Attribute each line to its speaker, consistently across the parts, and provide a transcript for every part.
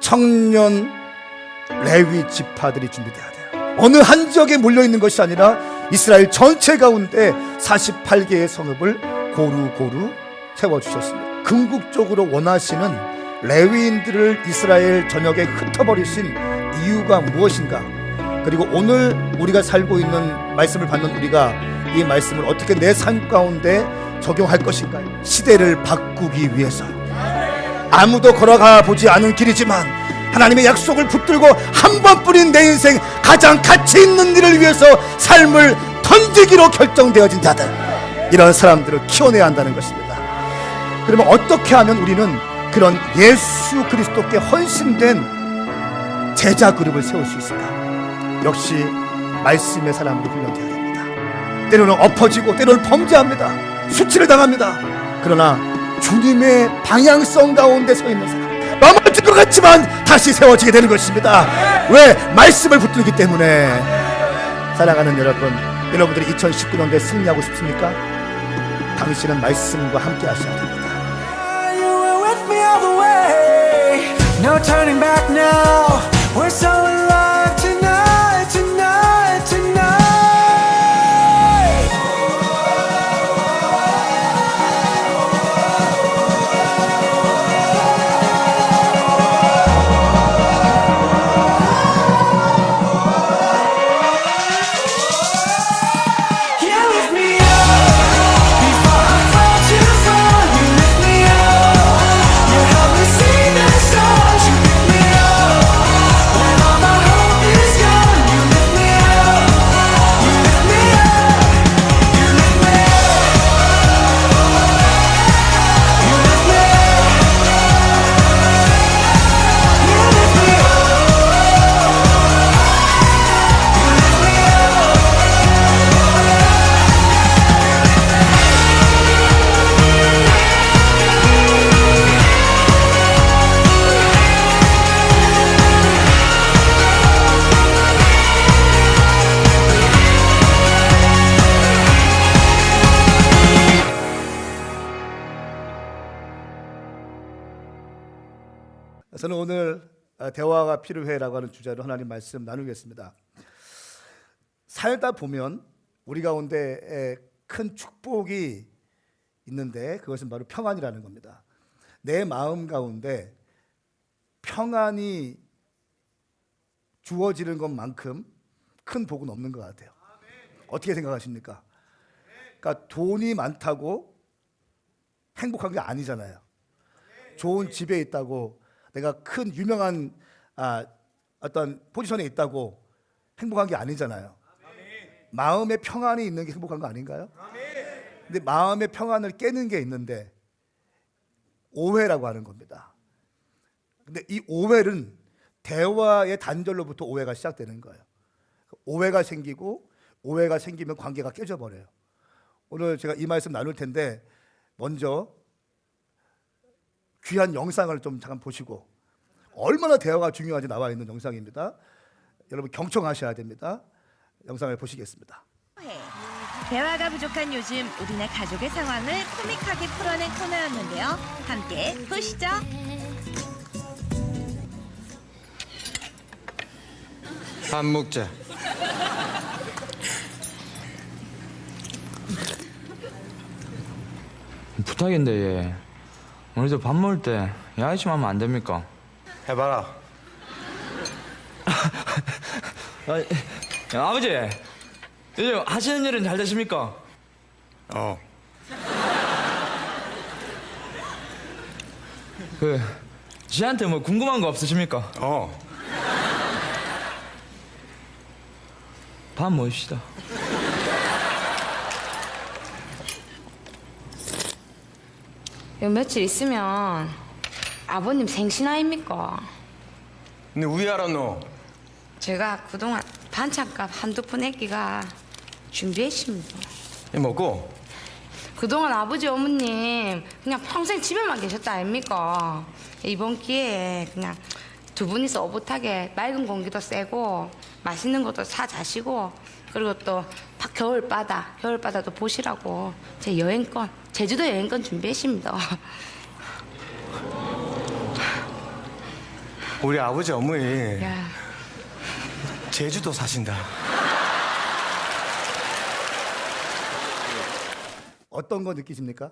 Speaker 1: 청년 레위 지파들이 준비돼야 돼요. 어느 한 지역에 몰려있는 것이 아니라 이스라엘 전체 가운데 48개의 성읍을 고루고루 세워주셨습니다. 궁극적으로 원하시는 레위인들을 이스라엘 전역에 흩어버리신 이유가 무엇인가? 그리고 오늘 우리가 살고 있는 말씀을 받는 우리가 이 말씀을 어떻게 내 삶 가운데 적용할 것인가? 시대를 바꾸기 위해서 아무도 걸어가 보지 않은 길이지만 하나님의 약속을 붙들고 한 번뿐인 내 인생 가장 가치 있는 일을 위해서 삶을 던지기로 결정되어진 자들, 이런 사람들을 키워내야 한다는 것입니다. 그러면 어떻게 하면 우리는 그런 예수 그리스도께 헌신된 제자 그룹을 세울 수 있을까? 역시 말씀의 사람으로 훈련되어야 됩니다. 때로는 엎어지고 때로는 범죄합니다. 수치를 당합니다. 그러나 주님의 방향성 가운데 서 있는 사람, 넘어질 것 같지만 다시 세워지게 되는 것입니다. 왜? 말씀을 붙들기 때문에. 사랑하는 여러분, 여러분들이 2019년도에 승리하고 싶습니까? 당신은 말씀과 함께 하셔야 됩니다.
Speaker 2: No turning back now. We're so alive tonight, tonight, tonight. You lift me up before I fall too far. You lift me up. You help me see the stars. You pick me up when all my hope is gone. You lift me up. You lift me up. You lift me up. You lift me up. You lift me up.
Speaker 1: 저는 오늘 대화가 필요해라고 하는 주제로 하나님 말씀 나누겠습니다. 살다 보면 우리 가운데 큰 축복이 있는데 그것은 바로 평안이라는 겁니다. 내 마음 가운데 평안이 주어지는 것만큼 큰 복은 없는 것 같아요. 어떻게 생각하십니까? 그러니까 돈이 많다고 행복한 게 아니잖아요. 좋은 집에 있다고, 내가 큰 유명한 어떤 포지션에 있다고 행복한 게 아니잖아요. 마음의 평안이 있는 게 행복한 거 아닌가요? 근데 마음의 평안을 깨는 게 있는데 오해라고 하는 겁니다. 근데 이 오해는 대화의 단절로부터 오해가 시작되는 거예요. 오해가 생기면 관계가 깨져버려요. 오늘 제가 이 말씀 나눌 텐데 먼저 귀한 영상을 좀 잠깐 보시고, 얼마나 대화가 중요한지 나와 있는 영상입니다. 여러분 경청하셔야 됩니다. 영상을 보시겠습니다.
Speaker 3: 대화가 부족한 요즘 우리네 가족의 상황을 코믹하게 풀어낸 코너였는데요. 함께 보시죠.
Speaker 4: 밥 먹자.
Speaker 5: 부탁인데 얘 오늘도 밥 먹을 때 야이좀 하면 안 됩니까?
Speaker 4: 해봐라.
Speaker 5: 아버지 요즘 하시는 일은 잘 되십니까? 지한테 뭐 궁금한 거 없으십니까? 밥 먹읍시다.
Speaker 6: 요 며칠 있으면 아버님 생신 아닙니까?
Speaker 4: 근데 우리 알았노?
Speaker 6: 제가 그동안 반찬값 한두 푼 아끼가 준비했습니다.
Speaker 4: 이 먹고?
Speaker 6: 그동안 아버지 어머님 그냥 평생 집에만 계셨다 아닙니까? 이번 기회에 그냥 두 분이서 오붓하게 맑은 공기도 쐬고 맛있는 것도 사 자시고, 그리고 또 겨울바다도 보시라고 제 여행권, 제주도 여행권 준비했습니다.
Speaker 4: 우리 아버지 어머니
Speaker 6: 야,
Speaker 4: 제주도 사신다.
Speaker 1: 어떤 거 느끼십니까?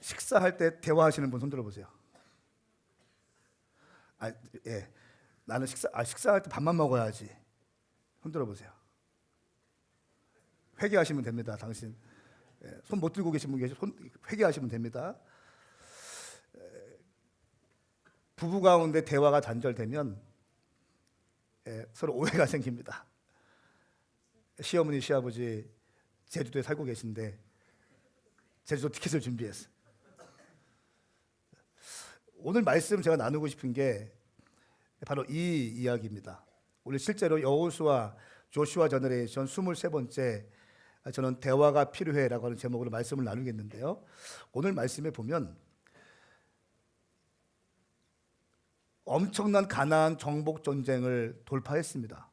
Speaker 1: 식사할 때 대화하시는 분 손 들어보세요. 예. 나는 식사할 때 밥만 먹어야지. 손 들어보세요. 회개하시면 됩니다. 당신 손 못 들고 계신 분 회개하시면 됩니다. 부부 가운데 대화가 단절되면 서로 오해가 생깁니다. 시어머니, 시아버지 제주도에 살고 계신데 제주도 티켓을 준비했어요. 오늘 말씀 제가 나누고 싶은 게 바로 이 이야기입니다. 우리 실제로 여호수아 조슈아 저너레이션 23번째 저는 대화가 필요해라고 하는 제목으로 말씀을 나누겠는데요. 오늘 말씀에 보면 엄청난 가나안 정복 전쟁을 돌파했습니다.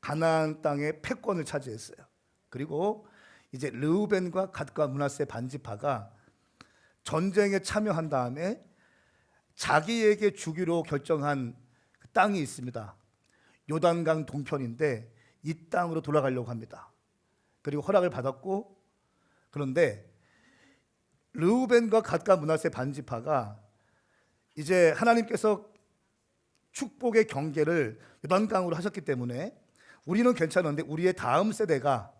Speaker 1: 가나안 땅의 패권을 차지했어요. 그리고 이제 르우벤과 갓과 므낫세 반지파가 전쟁에 참여한 다음에 자기에게 주기로 결정한 그 땅이 있습니다. 요단강 동편인데 이 땅으로 돌아가려고 합니다. 그리고 허락을 받았고, 그런데 르우벤과 갓과 므낫세 반지파가 이제 하나님께서 축복의 경계를 요단강으로 하셨기 때문에 우리는 괜찮은데 우리의 다음 세대가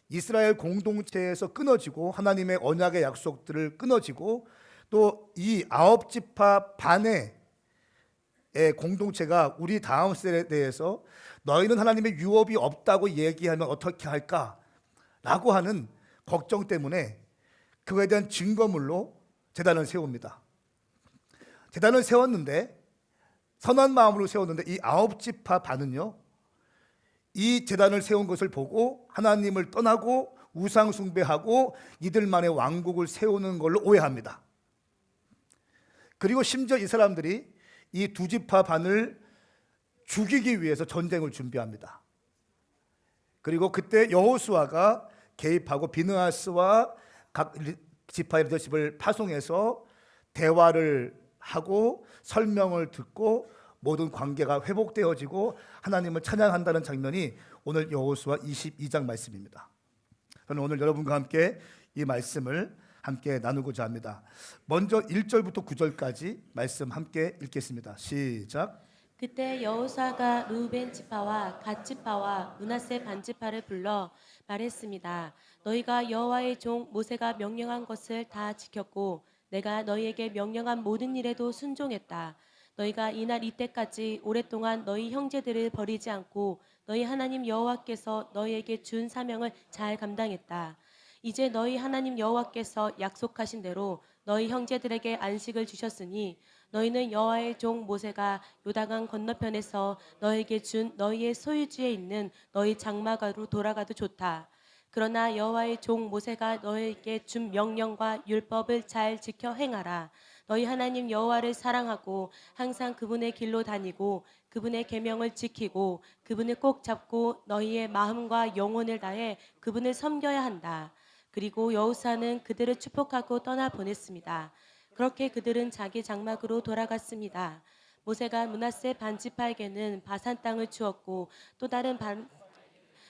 Speaker 1: 이스라엘 공동체에서 끊어지고 하나님의 언약의 약속들을 끊어지고 또 이 9지파 반의 공동체가 우리 다음 세대에서 너희는 하나님의 유업이 없다고 얘기하면 어떻게 할까라고 하는 걱정 때문에 그거에 대한 증거물로 제단을 세웁니다. 제단을 세웠는데 선한 마음으로 세웠는데 이 9지파 반은요, 이 제단을 세운 것을 보고 하나님을 떠나고 우상 숭배하고 이들만의 왕국을 세우는 걸로 오해합니다. 그리고 심지어 이 사람들이 이 2지파 반을 죽이기 위해서 전쟁을 준비합니다. 그리고 그때 여호수아가 개입하고 비느하스와 각 지파의 리더십을 파송해서 대화를 하고 설명을 듣고 모든 관계가 회복되어지고 하나님을 찬양한다는 장면이 오늘 여호수아 22장 말씀입니다. 저는 오늘 여러분과 함께 이 말씀을 함께 나누고자 합니다. 먼저 1절부터 9절까지 말씀 함께 읽겠습니다. 시작.
Speaker 7: 그때 여호수아가 르우벤 지파와 갓 지파와 므낫세 반 지파를 불러 말했습니다. 너희가 여호와의 종 모세가 명령한 것을 다 지켰고 내가 너희에게 명령한 모든 일에도 순종했다. 너희가 이날 이때까지 오랫동안 너희 형제들을 버리지 않고 너희 하나님 여호와께서 너희에게 준 사명을 잘 감당했다. 이제 너희 하나님 여호와께서 약속하신 대로 너희 형제들에게 안식을 주셨으니 너희는 여호와의 종 모세가 요단강 건너편에서 너희에게 준 너희의 소유지에 있는 너희 장막으로 돌아가도 좋다. 그러나 여호와의 종 모세가 너희에게 준 명령과 율법을 잘 지켜 행하라. 너희 하나님 여호와를 사랑하고 항상 그분의 길로 다니고 그분의 계명을 지키고 그분을 꼭 잡고 너희의 마음과 영혼을 다해 그분을 섬겨야 한다. 그리고 여호수아는 그들을 축복하고 떠나 보냈습니다. 그렇게 그들은 자기 장막으로 돌아갔습니다. 모세가 므낫세 반지파에게는 바산 땅을 주었고 또 다른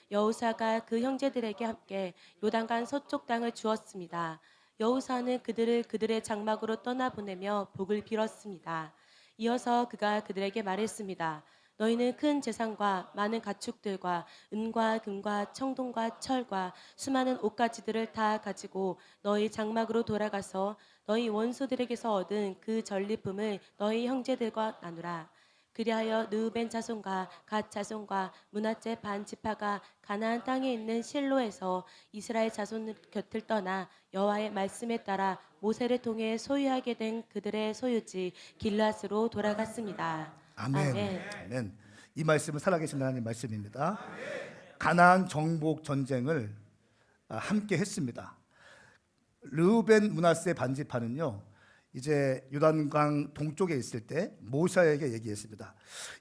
Speaker 7: 여호수아가 그 형제들에게 함께 요단강 서쪽 땅을 주었습니다. 여호수아는 그들을 그들의 장막으로 떠나보내며 복을 빌었습니다. 이어서 그가 그들에게 말했습니다. 너희는 큰 재산과 많은 가축들과 은과 금과 청동과 철과 수많은 옷가지들을 다 가지고 너희 장막으로 돌아가서 너희 원수들에게서 얻은 그 전리품을 너희 형제들과 나누라. 그리하여 르우벤 자손과 갓 자손과 므낫세 반 지파가 가나안 땅에 있는 실로에서 이스라엘 자손 곁을 떠나 여호와의 말씀에 따라 모세를 통해 소유하게 된 그들의 소유지 길앗으로 돌아갔습니다.
Speaker 1: 아멘.
Speaker 7: 아멘.
Speaker 1: 아멘. 이 말씀은 살아계신 하나님 말씀입니다. 가나안 정복 전쟁을 함께 했습니다. 르우벤 므낫세 반지파는요, 이제 요단강 동쪽에 있을 때 모세에게 얘기했습니다.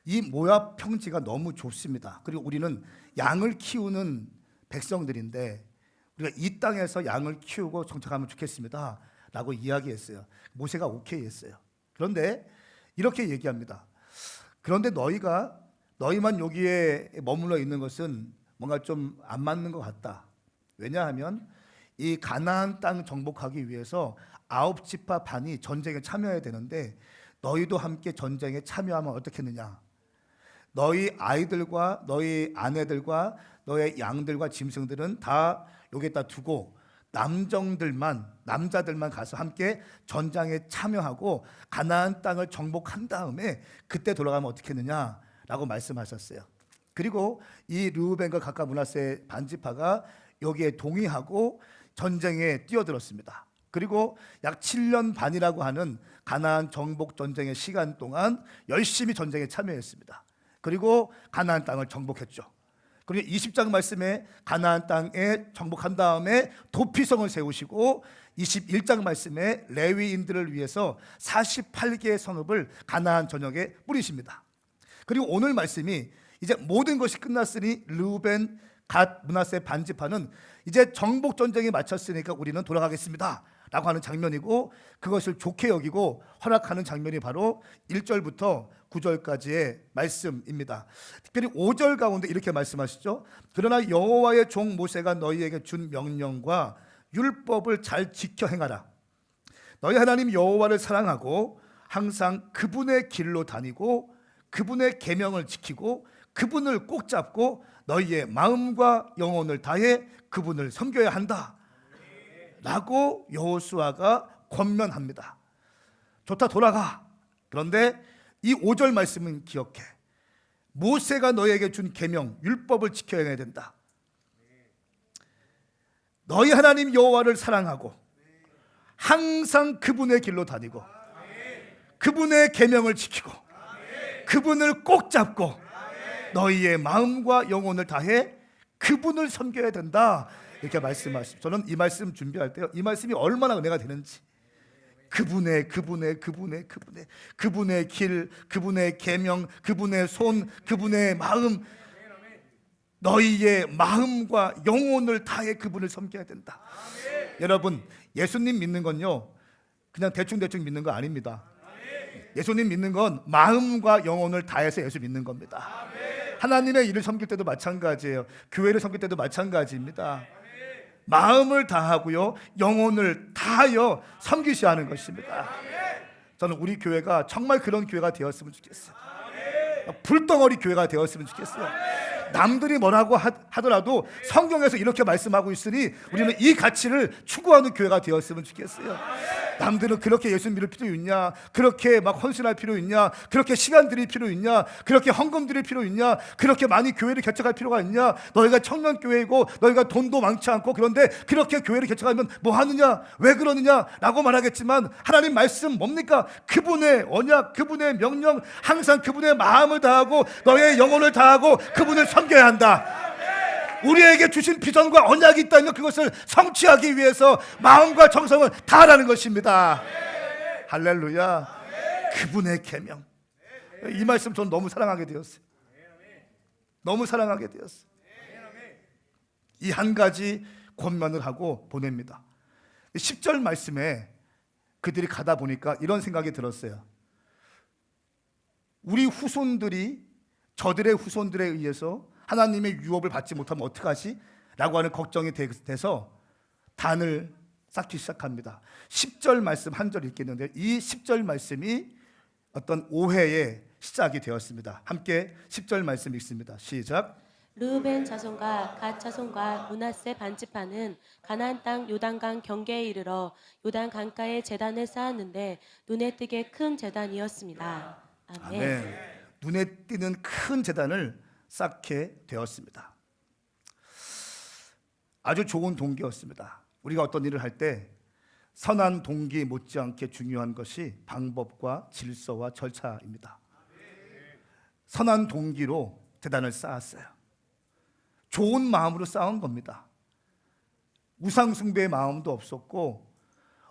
Speaker 1: 이 모압 평지가 너무 좁습니다. 그리고 우리는 양을 키우는 백성들인데 우리가 이 땅에서 양을 키우고 정착하면 좋겠습니다 라고 이야기했어요. 모세가 오케이 했어요. 그런데 이렇게 얘기합니다. 그런데 너희만 여기에 머물러 있는 것은 뭔가 좀 안 맞는 것 같다. 왜냐하면 이 가나안 땅 정복하기 위해서 9지파 반이 전쟁에 참여해야 되는데 너희도 함께 전쟁에 참여하면 어떻겠느냐. 너희 아이들과 너희 아내들과 너의 양들과 짐승들은 다 여기에다 두고 남자들만 가서 함께 전장에 참여하고 가나안 땅을 정복한 다음에 그때 돌아가면 어떻겠느냐라고 말씀하셨어요. 그리고 이 르우벤과 갓과 므낫세 반지파가 여기에 동의하고 전쟁에 뛰어들었습니다. 그리고 약 7년 반이라고 하는 가나안 정복 전쟁의 시간 동안 열심히 전쟁에 참여했습니다. 그리고 가나안 땅을 정복했죠. 그리고 20장 말씀에 가나안 땅에 정복한 다음에 도피성을 세우시고 21장 말씀에 레위인들을 위해서 48개의 성읍을 가나안 전역에 뿌리십니다. 그리고 오늘 말씀이 이제 모든 것이 끝났으니 르우벤, 갓, 므낫세 반지파는 이제 정복 전쟁이 마쳤으니까 우리는 돌아가겠습니다 라고 하는 장면이고, 그것을 좋게 여기고 허락하는 장면이 바로 1절부터 9절까지의 말씀입니다. 특별히 5절 가운데 이렇게 말씀하시죠. 그러나 여호와의 종 모세가 너희에게 준 명령과 율법을 잘 지켜 행하라. 너희 하나님 여호와를 사랑하고 항상 그분의 길로 다니고 그분의 계명을 지키고 그분을 꼭 잡고 너희의 마음과 영혼을 다해 그분을 섬겨야 한다 라고 여호수아가 권면합니다. 좋다, 돌아가. 그런데 이 5절 말씀은 기억해. 모세가 너희에게 준 계명, 율법을 지켜야 된다. 너희 하나님 여호와를 사랑하고 항상 그분의 길로 다니고 그분의 계명을 지키고 그분을 꼭 잡고 너희의 마음과 영혼을 다해 그분을 섬겨야 된다, 이렇게 말씀하십니다. 저는 이 말씀 준비할 때요, 이 말씀이 얼마나 은혜가 되는지, 그분의 길, 그분의 계명, 그분의 손, 그분의 마음, 너희의 마음과 영혼을 다해 그분을 섬겨야 된다. 여러분, 예수님 믿는 건요 그냥 대충 믿는 거 아닙니다. 예수님 믿는 건 마음과 영혼을 다해서 예수 믿는 겁니다. 하나님의 일을 섬길 때도 마찬가지예요. 교회를 섬길 때도 마찬가지입니다. 마음을 다하고요, 영혼을 다하여 섬기셔야 하는 것입니다. 저는 우리 교회가 정말 그런 교회가 되었으면 좋겠어요. 불덩어리 교회가 되었으면 좋겠어요. 남들이 뭐라고 하더라도 성경에서 이렇게 말씀하고 있으니 우리는 이 가치를 추구하는 교회가 되었으면 좋겠어요. 남들은 그렇게 예수 믿을 필요 있냐, 그렇게 막 헌신할 필요 있냐, 그렇게 시간 드릴 필요 있냐, 그렇게 헌금 드릴 필요 있냐, 그렇게 많이 교회를 개척할 필요가 있냐, 너희가 청년교회이고 너희가 돈도 많지 않고 그런데 그렇게 교회를 개척하면 뭐 하느냐, 왜 그러느냐 라고 말하겠지만, 하나님 말씀 뭡니까? 그분의 언약, 그분의 명령, 항상 그분의 마음을 다하고 너의 영혼을 다하고 그분을 섬겨야 한다. 우리에게 주신 비전과 언약이 있다면 그것을 성취하기 위해서 마음과 정성을 다하라는 것입니다. 할렐루야. 그분의 계명. 이 말씀 저는 너무 사랑하게 되었어요. 너무 사랑하게 되었어요. 이 한 가지 권면을 하고 보냅니다. 10절 말씀에 그들이 가다 보니까 이런 생각이 들었어요. 우리 후손들이 저들의 후손들에 의해서 하나님의 유업을 받지 못하면 어떡하지? 라고 하는 걱정이 돼서 단을 쌓기 시작합니다. 10절 말씀 한 절 읽겠는데, 이 10절 말씀이 어떤 오해의 시작이 되었습니다. 함께 10절 말씀 읽습니다. 시작.
Speaker 7: 르우벤 자손과 갓 자손과 므낫세 반지파는 가나안 땅 요단강 경계에 이르러 요단 강가에 제단을 쌓았는데 눈에 띄게 큰 제단이었습니다. 아멘.
Speaker 1: 아멘. 눈에 띄는 큰 제단을 쌓게 되었습니다. 아주 좋은 동기였습니다. 우리가 어떤 일을 할 때 선한 동기 못지않게 중요한 것이 방법과 질서와 절차입니다. 선한 동기로 제단을 쌓았어요. 좋은 마음으로 쌓은 겁니다. 우상 숭배의 마음도 없었고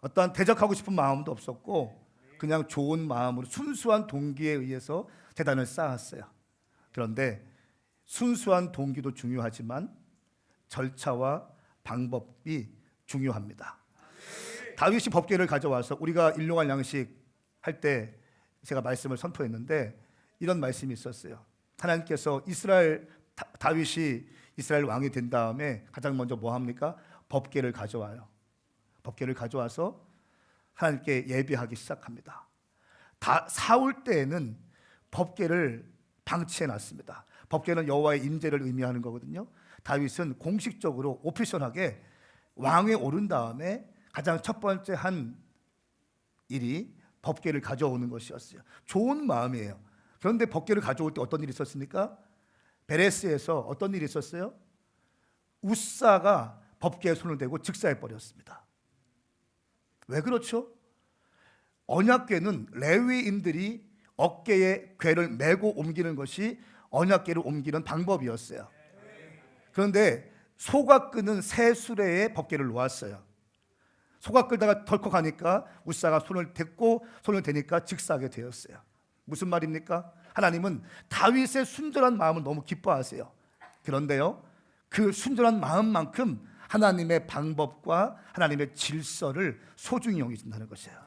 Speaker 1: 어떠한 대적하고 싶은 마음도 없었고 그냥 좋은 마음으로 순수한 동기에 의해서 제단을 쌓았어요. 그런데 순수한 동기도 중요하지만 절차와 방법이 중요합니다. 다윗이 법궤를 가져와서 우리가 일용할 양식 할 때 제가 말씀을 선포했는데 이런 말씀이 있었어요. 하나님께서 다윗이 이스라엘 왕이 된 다음에 가장 먼저 뭐 합니까? 법궤를 가져와요. 법궤를 가져와서 하나님께 예배하기 시작합니다. 사울 때에는 법궤를 방치해 놨습니다. 법궤는 여호와의 임재를 의미하는 거거든요. 다윗은 공식적으로 오피셜하게 왕에 오른 다음에 가장 첫 번째 한 일이 법궤를 가져오는 것이었어요. 좋은 마음이에요. 그런데 법궤를 가져올 때 어떤 일이 있었습니까? 베레스에서 어떤 일이 있었어요? 우사가 법궤에 손을 대고 즉사해 버렸습니다. 왜 그렇죠? 언약궤는 레위인들이 어깨에 궤를 메고 옮기는 것이 언약궤를 옮기는 방법이었어요. 그런데 소가 끄는 새 수레에 법궤를 놓았어요. 소가 끌다가 덜컥 하니까 우사가 손을 대니까 즉사하게 되었어요. 무슨 말입니까? 하나님은 다윗의 순전한 마음을 너무 기뻐하세요. 그런데요, 그 순전한 마음만큼 하나님의 방법과 하나님의 질서를 소중히 여기신다는 것이에요.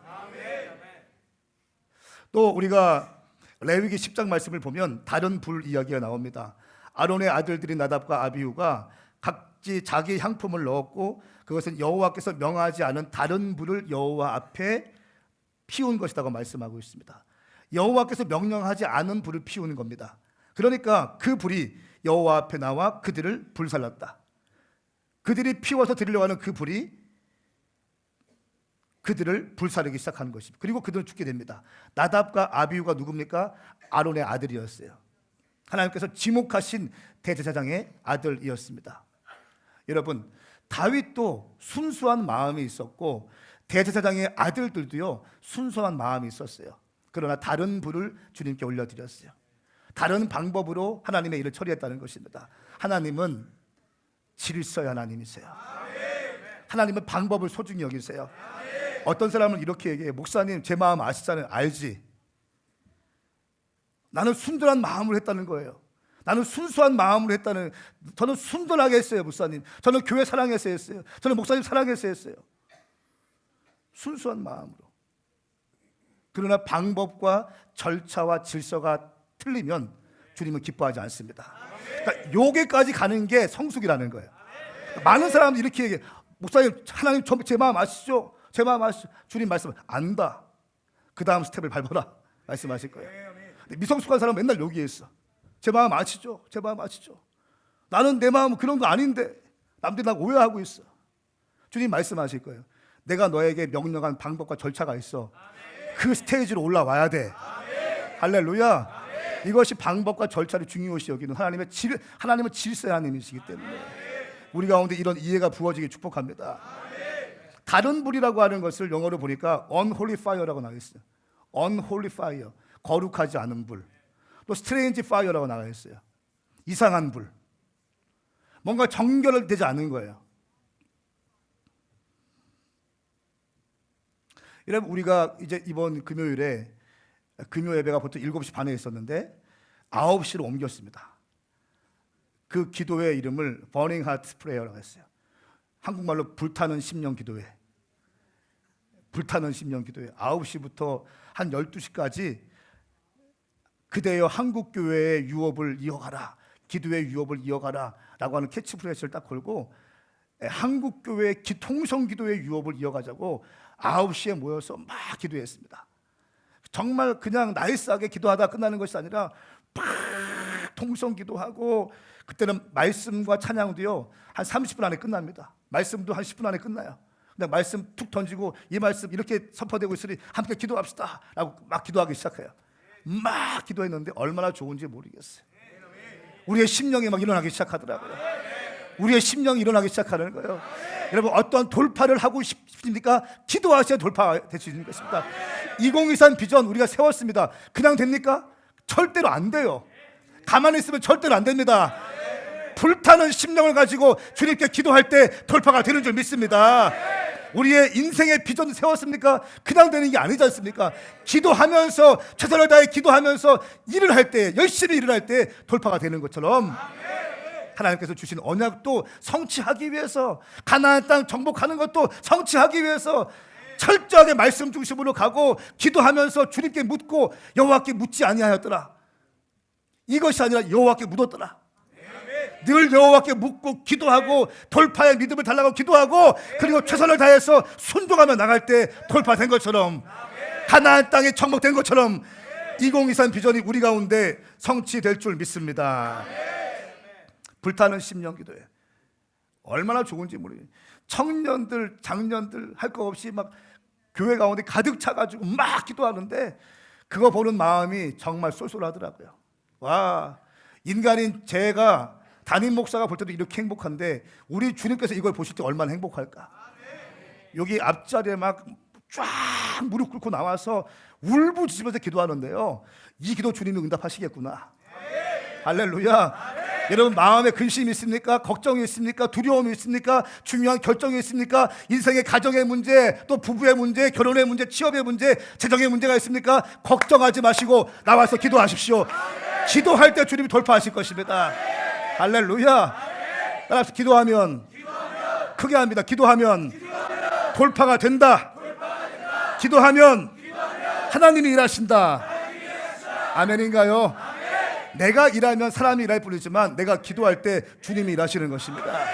Speaker 1: 또 우리가 레위기 10장 말씀을 보면 다른 불 이야기가 나옵니다. 아론의 아들들인 나답과 아비후가 각지 자기 향품을 넣었고 그것은 여호와께서 명하지 않은 다른 불을 여호와 앞에 피운 것이라고 말씀하고 있습니다. 여호와께서 명령하지 않은 불을 피우는 겁니다. 그러니까 그 불이 여호와 앞에 나와 그들을 불살랐다. 그들이 피워서 드리려고 하는 그 불이 그들을 불사르기 시작하는 것입니다. 그리고 그들은 죽게 됩니다. 나답과 아비후가 누굽니까? 아론의 아들이었어요. 하나님께서 지목하신 대제사장의 아들이었습니다. 여러분, 다윗도 순수한 마음이 있었고 대제사장의 아들들도요 순수한 마음이 있었어요. 그러나 다른 불을 주님께 올려드렸어요. 다른 방법으로 하나님의 일을 처리했다는 것입니다. 하나님은 질서의 하나님이세요. 하나님은 방법을 소중히 여기세요. 어떤 사람은 이렇게 얘기해요. 목사님, 제 마음 아시잖아요. 알지. 나는 순전한 마음으로 했다는 거예요. 나는 순수한 마음으로 했다는, 저는 순전하게 했어요, 목사님. 저는 교회 사랑해서 했어요. 저는 목사님 사랑해서 했어요. 순수한 마음으로. 그러나 방법과 절차와 질서가 틀리면 주님은 기뻐하지 않습니다. 그러니까 요게까지 가는 게 성숙이라는 거예요. 많은 사람들이 이렇게 얘기해요. 목사님, 하나님 제 마음 아시죠? 제 마음 아시죠? 주님 말씀을 안다. 그 다음 스텝을 밟아라 말씀하실 거예요. 근데 미성숙한 사람은 맨날 여기에 있어. 제 마음 아시죠? 제 마음 아시죠? 나는 내 마음은 그런 거 아닌데 남들이 나 오해하고 있어. 주님 말씀하실 거예요. 내가 너에게 명령한 방법과 절차가 있어. 그 스테이지로 올라와야 돼. 할렐루야. 이것이 방법과 절차를 중요시 여기는 하나님은 질서의 하나님이시기 때문에 우리 가운데 이런 이해가 부어지기 축복합니다. 다른 불이라고 하는 것을 영어로 보니까 unholy fire라고 나와 있어요. unholy fire, 거룩하지 않은 불. 또 strange fire라고 나와 있어요. 이상한 불. 뭔가 정결되지 않은 거예요. 여러분, 우리가 이제 이번 금요일에 금요 예배가 보통 7시 반에 있었는데 9시로 옮겼습니다. 그 기도의 이름을 Burning Heart Prayer라고 했어요. 한국말로 불타는 심령 기도회. 불타는 심령 기도회. 9시부터 한 12시까지 그대여 한국교회의 유업을 이어가라. 기도의 유업을 이어가라. 라고 하는 캐치프레이즈를 딱 걸고 한국교회의 통성 기도의 유업을 이어가자고 9시에 모여서 막 기도했습니다. 정말 그냥 나이스하게 기도하다 끝나는 것이 아니라 막 통성 기도하고 그때는 말씀과 찬양도요 한 30분 안에 끝납니다. 말씀도 한 10분 안에 끝나요. 그냥 말씀 툭 던지고 이 말씀 이렇게 선포되고 있으니 함께 기도합시다 라고 막 기도하기 시작해요. 막 기도했는데 얼마나 좋은지 모르겠어요. 우리의 심령이 막 일어나기 시작하더라고요. 우리의 심령이 일어나기 시작하는 거예요. 여러분, 어떤 돌파를 하고 싶습니까? 기도하셔야 돌파가 될 수 있는 것입니다. 2023 비전 우리가 세웠습니다. 그냥 됩니까? 절대로 안 돼요. 가만히 있으면 절대로 안 됩니다. 불타는 심령을 가지고 주님께 기도할 때 돌파가 되는 줄 믿습니다. 우리의 인생의 비전 세웠습니까? 그냥 되는 게 아니지 않습니까? 기도하면서 최선을 다해 기도하면서 일을 할 때, 열심히 일을 할 때 돌파가 되는 것처럼 하나님께서 주신 언약도 성취하기 위해서, 가나안 땅 정복하는 것도 성취하기 위해서 철저하게 말씀 중심으로 가고 기도하면서 주님께 묻고 여호와께 묻지 아니하였더라. 이것이 아니라 여호와께 묻었더라. 늘 여호와께 묻고 기도하고 돌파의 믿음을 달라고 기도하고 그리고 최선을 다해서 순종하며 나갈 때 돌파된 것처럼 가나안 땅에 정복된 것처럼 2023 비전이 우리 가운데 성취될 줄 믿습니다. 불타는 심령 기도예요. 얼마나 좋은지 모르겠어요. 청년들, 장년들 할 거 없이 막 교회 가운데 가득 차가지고 막 기도하는데 그거 보는 마음이 정말 쏠쏠하더라고요. 와, 인간인 제가 담임 목사가 볼 때도 이렇게 행복한데 우리 주님께서 이걸 보실 때 얼마나 행복할까. 여기 앞자리에 막 쫙 무릎 꿇고 나와서 울부짖으면서 기도하는데요, 이 기도 주님이 응답하시겠구나. 할렐루야. 여러분 마음에 근심이 있습니까? 걱정이 있습니까? 두려움이 있습니까? 중요한 결정이 있습니까? 인생의 가정의 문제, 또 부부의 문제, 결혼의 문제, 취업의 문제, 재정의 문제가 있습니까? 걱정하지 마시고 나와서 기도하십시오. 기도할 때 주님이 돌파하실 것입니다. 할렐루야. 따라서 기도하면 크게 합니다. 기도하면 돌파가 된다. 기도하면 하나님이 일하신다. 아멘인가요? 내가 일하면 사람이 일할 뿐이지만 내가 기도할 때 주님이 일하시는 것입니다.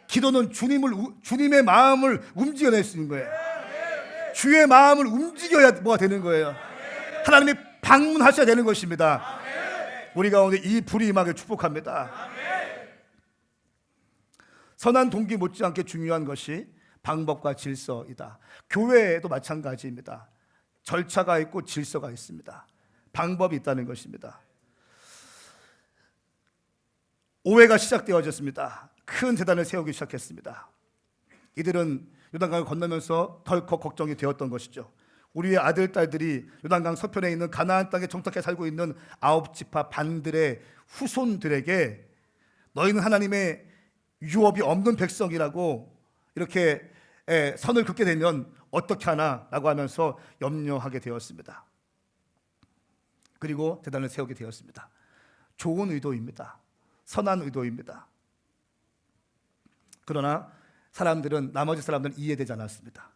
Speaker 1: 기도는 주님의 마음을 움직여낼 수 있는 거예요. 주의 마음을 움직여야 뭐가 되는 거예요. 하나님이 방문하셔야 되는 것입니다. 우리 가운데 이 불이 임하게 축복합니다. 선한 동기 못지않게 중요한 것이 방법과 질서이다. 교회에도 마찬가지입니다. 절차가 있고 질서가 있습니다. 방법이 있다는 것입니다. 오해가 시작되어졌습니다. 큰 재단을 세우기 시작했습니다. 이들은 요단강을 건너면서 덜컥 걱정이 되었던 것이죠. 우리의 아들, 딸들이 요단강 서편에 있는 가나안 땅에 정착해 살고 있는 9지파 반들의 후손들에게 너희는 하나님의 유업이 없는 백성이라고 이렇게 선을 긋게 되면 어떻게 하나 라고 하면서 염려하게 되었습니다. 그리고 재단을 세우게 되었습니다. 좋은 의도입니다. 선한 의도입니다. 그러나 나머지 사람들은 이해되지 않았습니다.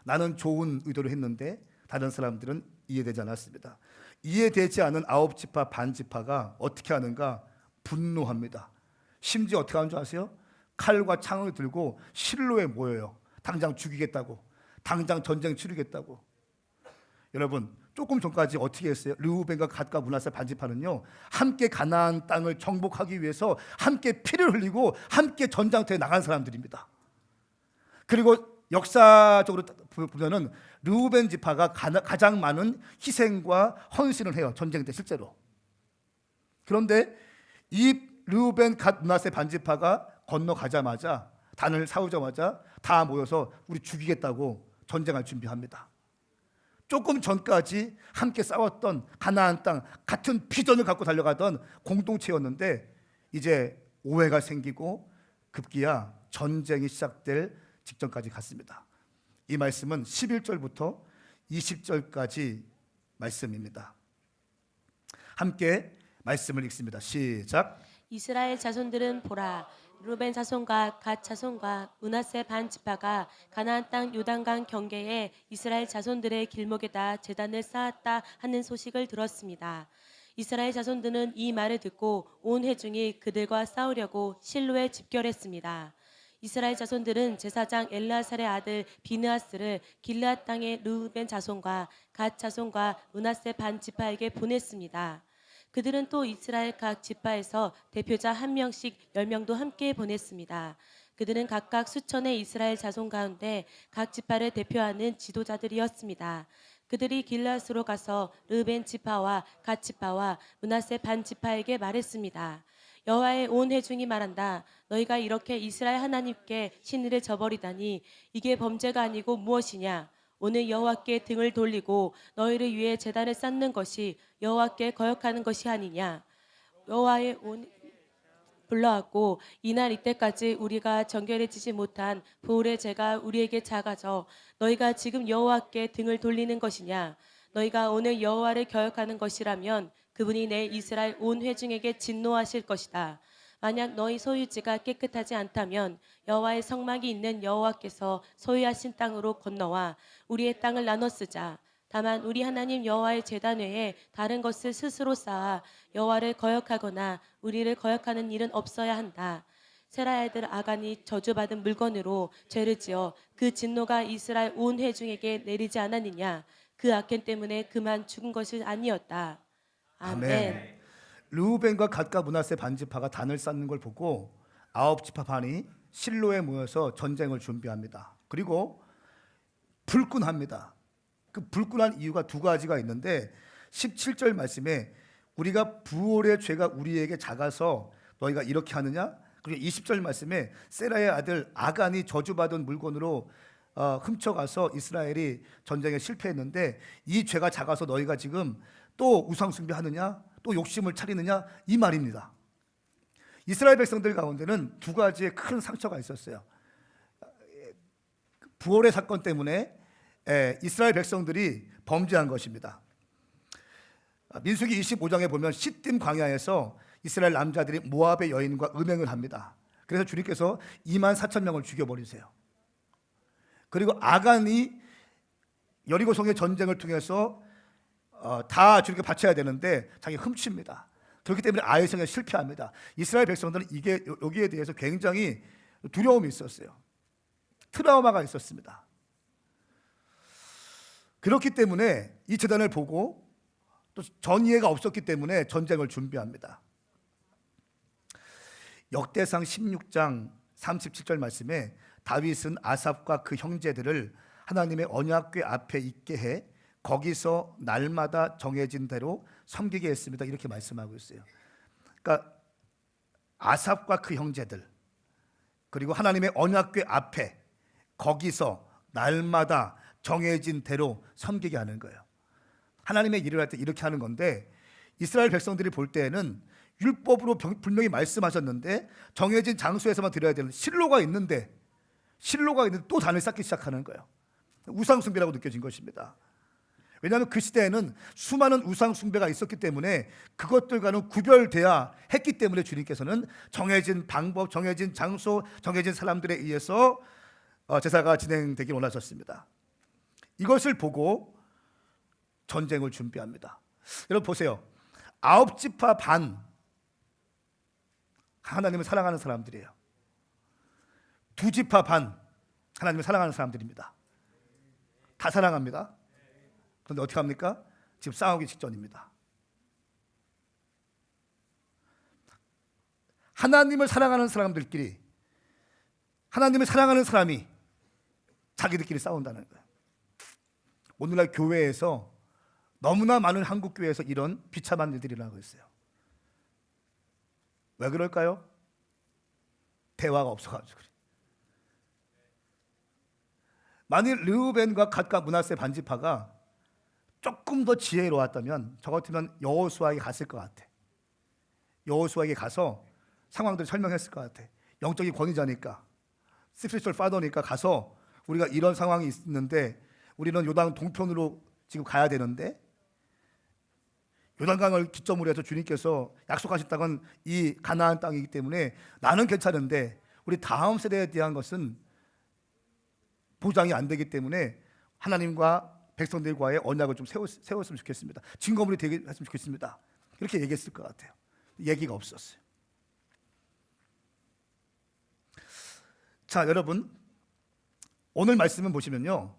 Speaker 1: 나는 좋은 의도를 했는데 다른 사람들은 이해되지 않았습니다. 이해되지 않은 9지파 반지파가 어떻게 하는가? 분노합니다. 심지어 어떻게 하는 줄 아세요? 칼과 창을 들고 실로에 모여요. 당장 죽이겠다고, 당장 전쟁 치르겠다고. 여러분 조금 전까지 어떻게 했어요? 르우벤과 갓과 므낫세 반지파는요 함께 가나안 땅을 정복하기 위해서 함께 피를 흘리고 함께 전장터에 나간 사람들입니다. 그리고 역사적으로 보면은 르우벤 지파가 가장 많은 희생과 헌신을 해요. 전쟁 때 실제로. 그런데 이 르우벤 갓 므낫세 반지파가 건너가자마자 단을 사오자마자 다 모여서 우리 죽이겠다고 전쟁할 준비합니다. 조금 전까지 함께 싸웠던 가나안 땅, 같은 비전을 갖고 달려가던 공동체였는데 이제 오해가 생기고 급기야 전쟁이 시작될 직전까지 갔습니다. 이 말씀은 11절부터 20절까지 말씀입니다. 함께 말씀을 읽습니다. 시작.
Speaker 7: 이스라엘 자손들은 보라, 루벤 자손과 갓 자손과 므낫세 반 지파가 가나안 땅 요단강 경계에 이스라엘 자손들의 길목에다 제단을 쌓았다 하는 소식을 들었습니다. 이스라엘 자손들은 이 말을 듣고 온 회중이 그들과 싸우려고 실로에 집결했습니다. 이스라엘 자손들은 제사장 엘르아살의 아들 비느하스를 길르앗 땅의 르우벤 자손과 갓 자손과 므낫세 반 지파에게 보냈습니다. 그들은 또 이스라엘 각 지파에서 대표자 1명씩 10명도 함께 보냈습니다. 그들은 각각 수천의 이스라엘 자손 가운데 각 지파를 대표하는 지도자들이었습니다. 그들이 길르앗으로 가서 르벤 지파와 갓 지파와 므낫세 반 지파에게 말했습니다. 여호와의 온 회중이 말한다. 너희가 이렇게 이스라엘 하나님께 신의를 저버리다니 이게 범죄가 아니고 무엇이냐? 오늘 여호와께 등을 돌리고 너희를 위해 제단을 쌓는 것이 여호와께 거역하는 것이 아니냐? 여호와의 온 불러왔고 이날 이때까지 우리가 정결해지지 못한 부울의 죄가 우리에게 작아져 너희가 지금 여호와께 등을 돌리는 것이냐? 너희가 오늘 여호와를 거역하는 것이라면 그분이 내 이스라엘 온 회중에게 진노하실 것이다. 만약 너희 소유지가 깨끗하지 않다면 여호와의 성막이 있는 여호와께서 소유하신 땅으로 건너와 우리의 땅을 나눠 쓰자. 다만 우리 하나님 여호와의 제단 외에 다른 것을 스스로 쌓아 여호와를 거역하거나 우리를 거역하는 일은 없어야 한다. 세라의 아들 아간이 저주받은 물건으로 죄를 지어 그 진노가 이스라엘 온 회중에게 내리지 않았느냐. 그 악행 때문에 그만 죽은 것이 아니었다. 아멘.
Speaker 1: 르우벤과 갓과 므낫세 반지파가 단을 쌓는 걸 보고 9지파 반이 실로에 모여서 전쟁을 준비합니다. 그리고 불군합니다. 그 불군한 이유가 두 가지가 있는데 17절 말씀에 우리가 부올의 죄가 우리에게 작아서 너희가 이렇게 하느냐? 그리고 20절 말씀에 세라의 아들 아간이 저주받은 물건으로 훔쳐가서 이스라엘이 전쟁에 실패했는데 이 죄가 작아서 너희가 지금 또 우상숭배하느냐? 또 욕심을 차리느냐? 이 말입니다. 이스라엘 백성들 가운데는 두 가지의 큰 상처가 있었어요. 부올의 사건 때문에 이스라엘 백성들이 범죄한 것입니다. 민수기 25장에 보면 시딤 광야에서 이스라엘 남자들이 모압의 여인과 음행을 합니다. 그래서 주님께서 24,000명을 죽여버리세요. 그리고 아간이 여리고성의 전쟁을 통해서 다 주님께 바쳐야 되는데 자기 훔칩니다. 그렇기 때문에 아이성에 실패합니다. 이스라엘 백성들은 여기에 대해서 굉장히 두려움이 있었어요. 트라우마가 있었습니다. 그렇기 때문에 이 재단을 보고 또 전이해가 없었기 때문에 전쟁을 준비합니다. 역대상 16장 37절 말씀에 다윗은 아삽과 그 형제들을 하나님의 언약궤 앞에 있게 해 거기서 날마다 정해진 대로 섬기게 했습니다. 이렇게 말씀하고 있어요. 그러니까 아삽과 그 형제들 그리고 하나님의 언약궤 앞에 거기서 날마다 정해진 대로 섬기게 하는 거예요. 하나님의 일을 할 때 이렇게 하는 건데 이스라엘 백성들이 볼 때에는 율법으로 분명히 말씀하셨는데 정해진 장소에서만 드려야 되는 실로가 있는데 또 단을 쌓기 시작하는 거예요. 우상숭배라고 느껴진 것입니다. 왜냐하면 그 시대에는 수많은 우상숭배가 있었기 때문에 그것들과는 구별돼야 했기 때문에 주님께서는 정해진 방법, 정해진 장소, 정해진 사람들에 의해서 제사가 진행되길 원하셨습니다. 이것을 보고 전쟁을 준비합니다. 여러분 보세요. 9지파 반 하나님을 사랑하는 사람들이에요. 2지파 반 하나님을 사랑하는 사람들입니다. 다 사랑합니다. 그런데 어떻게 합니까? 지금 싸우기 직전입니다. 하나님을 사랑하는 사람들끼리 하나님을 사랑하는 사람이 자기들끼리 싸운다는 거예요. 오늘날 교회에서 너무나 많은 한국 교회에서 이런 비참한 일들이 일어나고 있어요. 왜 그럴까요? 대화가 없어가지고 그래요. 만일 르우벤과 갓과 므낫세 반지파가 조금 더 지혜로웠다면 저 같으면 여호수아에게 갔을 것 같아. 여호수아에게 가서 상황들을 설명했을 것 같아. 영적인 권위자니까, 스피리추얼 파더니까 가서 우리가 이런 상황이 있는데 우리는 요단 동편으로 지금 가야 되는데 요단강을 기점으로 해서 주님께서 약속하신 땅은 이 가나안 땅이기 때문에 나는 괜찮은데 우리 다음 세대에 대한 것은 보장이 안 되기 때문에 하나님과 백성들과의 언약을 좀 세웠으면 좋겠습니다. 증거물이 되게 했으면 좋겠습니다. 이렇게 얘기했을 것 같아요. 얘기가 없었어요. 자, 여러분 오늘 말씀을 보시면요,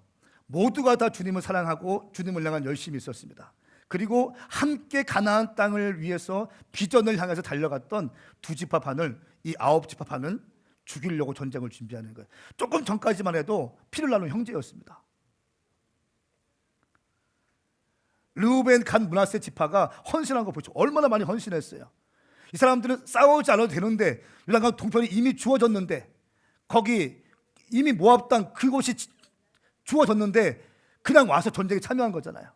Speaker 1: 모두가 다 주님을 사랑하고 주님을 향한 열심이 있었습니다. 그리고 함께 가나안 땅을 위해서 비전을 향해서 달려갔던 2지파 반을 이 9지파 반은 죽이려고 전쟁을 준비하는 거예요. 조금 전까지만 해도 피를 나눈 형제였습니다. 르우벤, 갓, 므낫세 지파가 헌신한 거 보죠. 얼마나 많이 헌신했어요. 이 사람들은 싸우지 않아도 되는데 요단강 동편이 이미 주어졌는데 거기 이미 모압 땅 그곳이 주어졌는데 그냥 와서 전쟁에 참여한 거잖아요.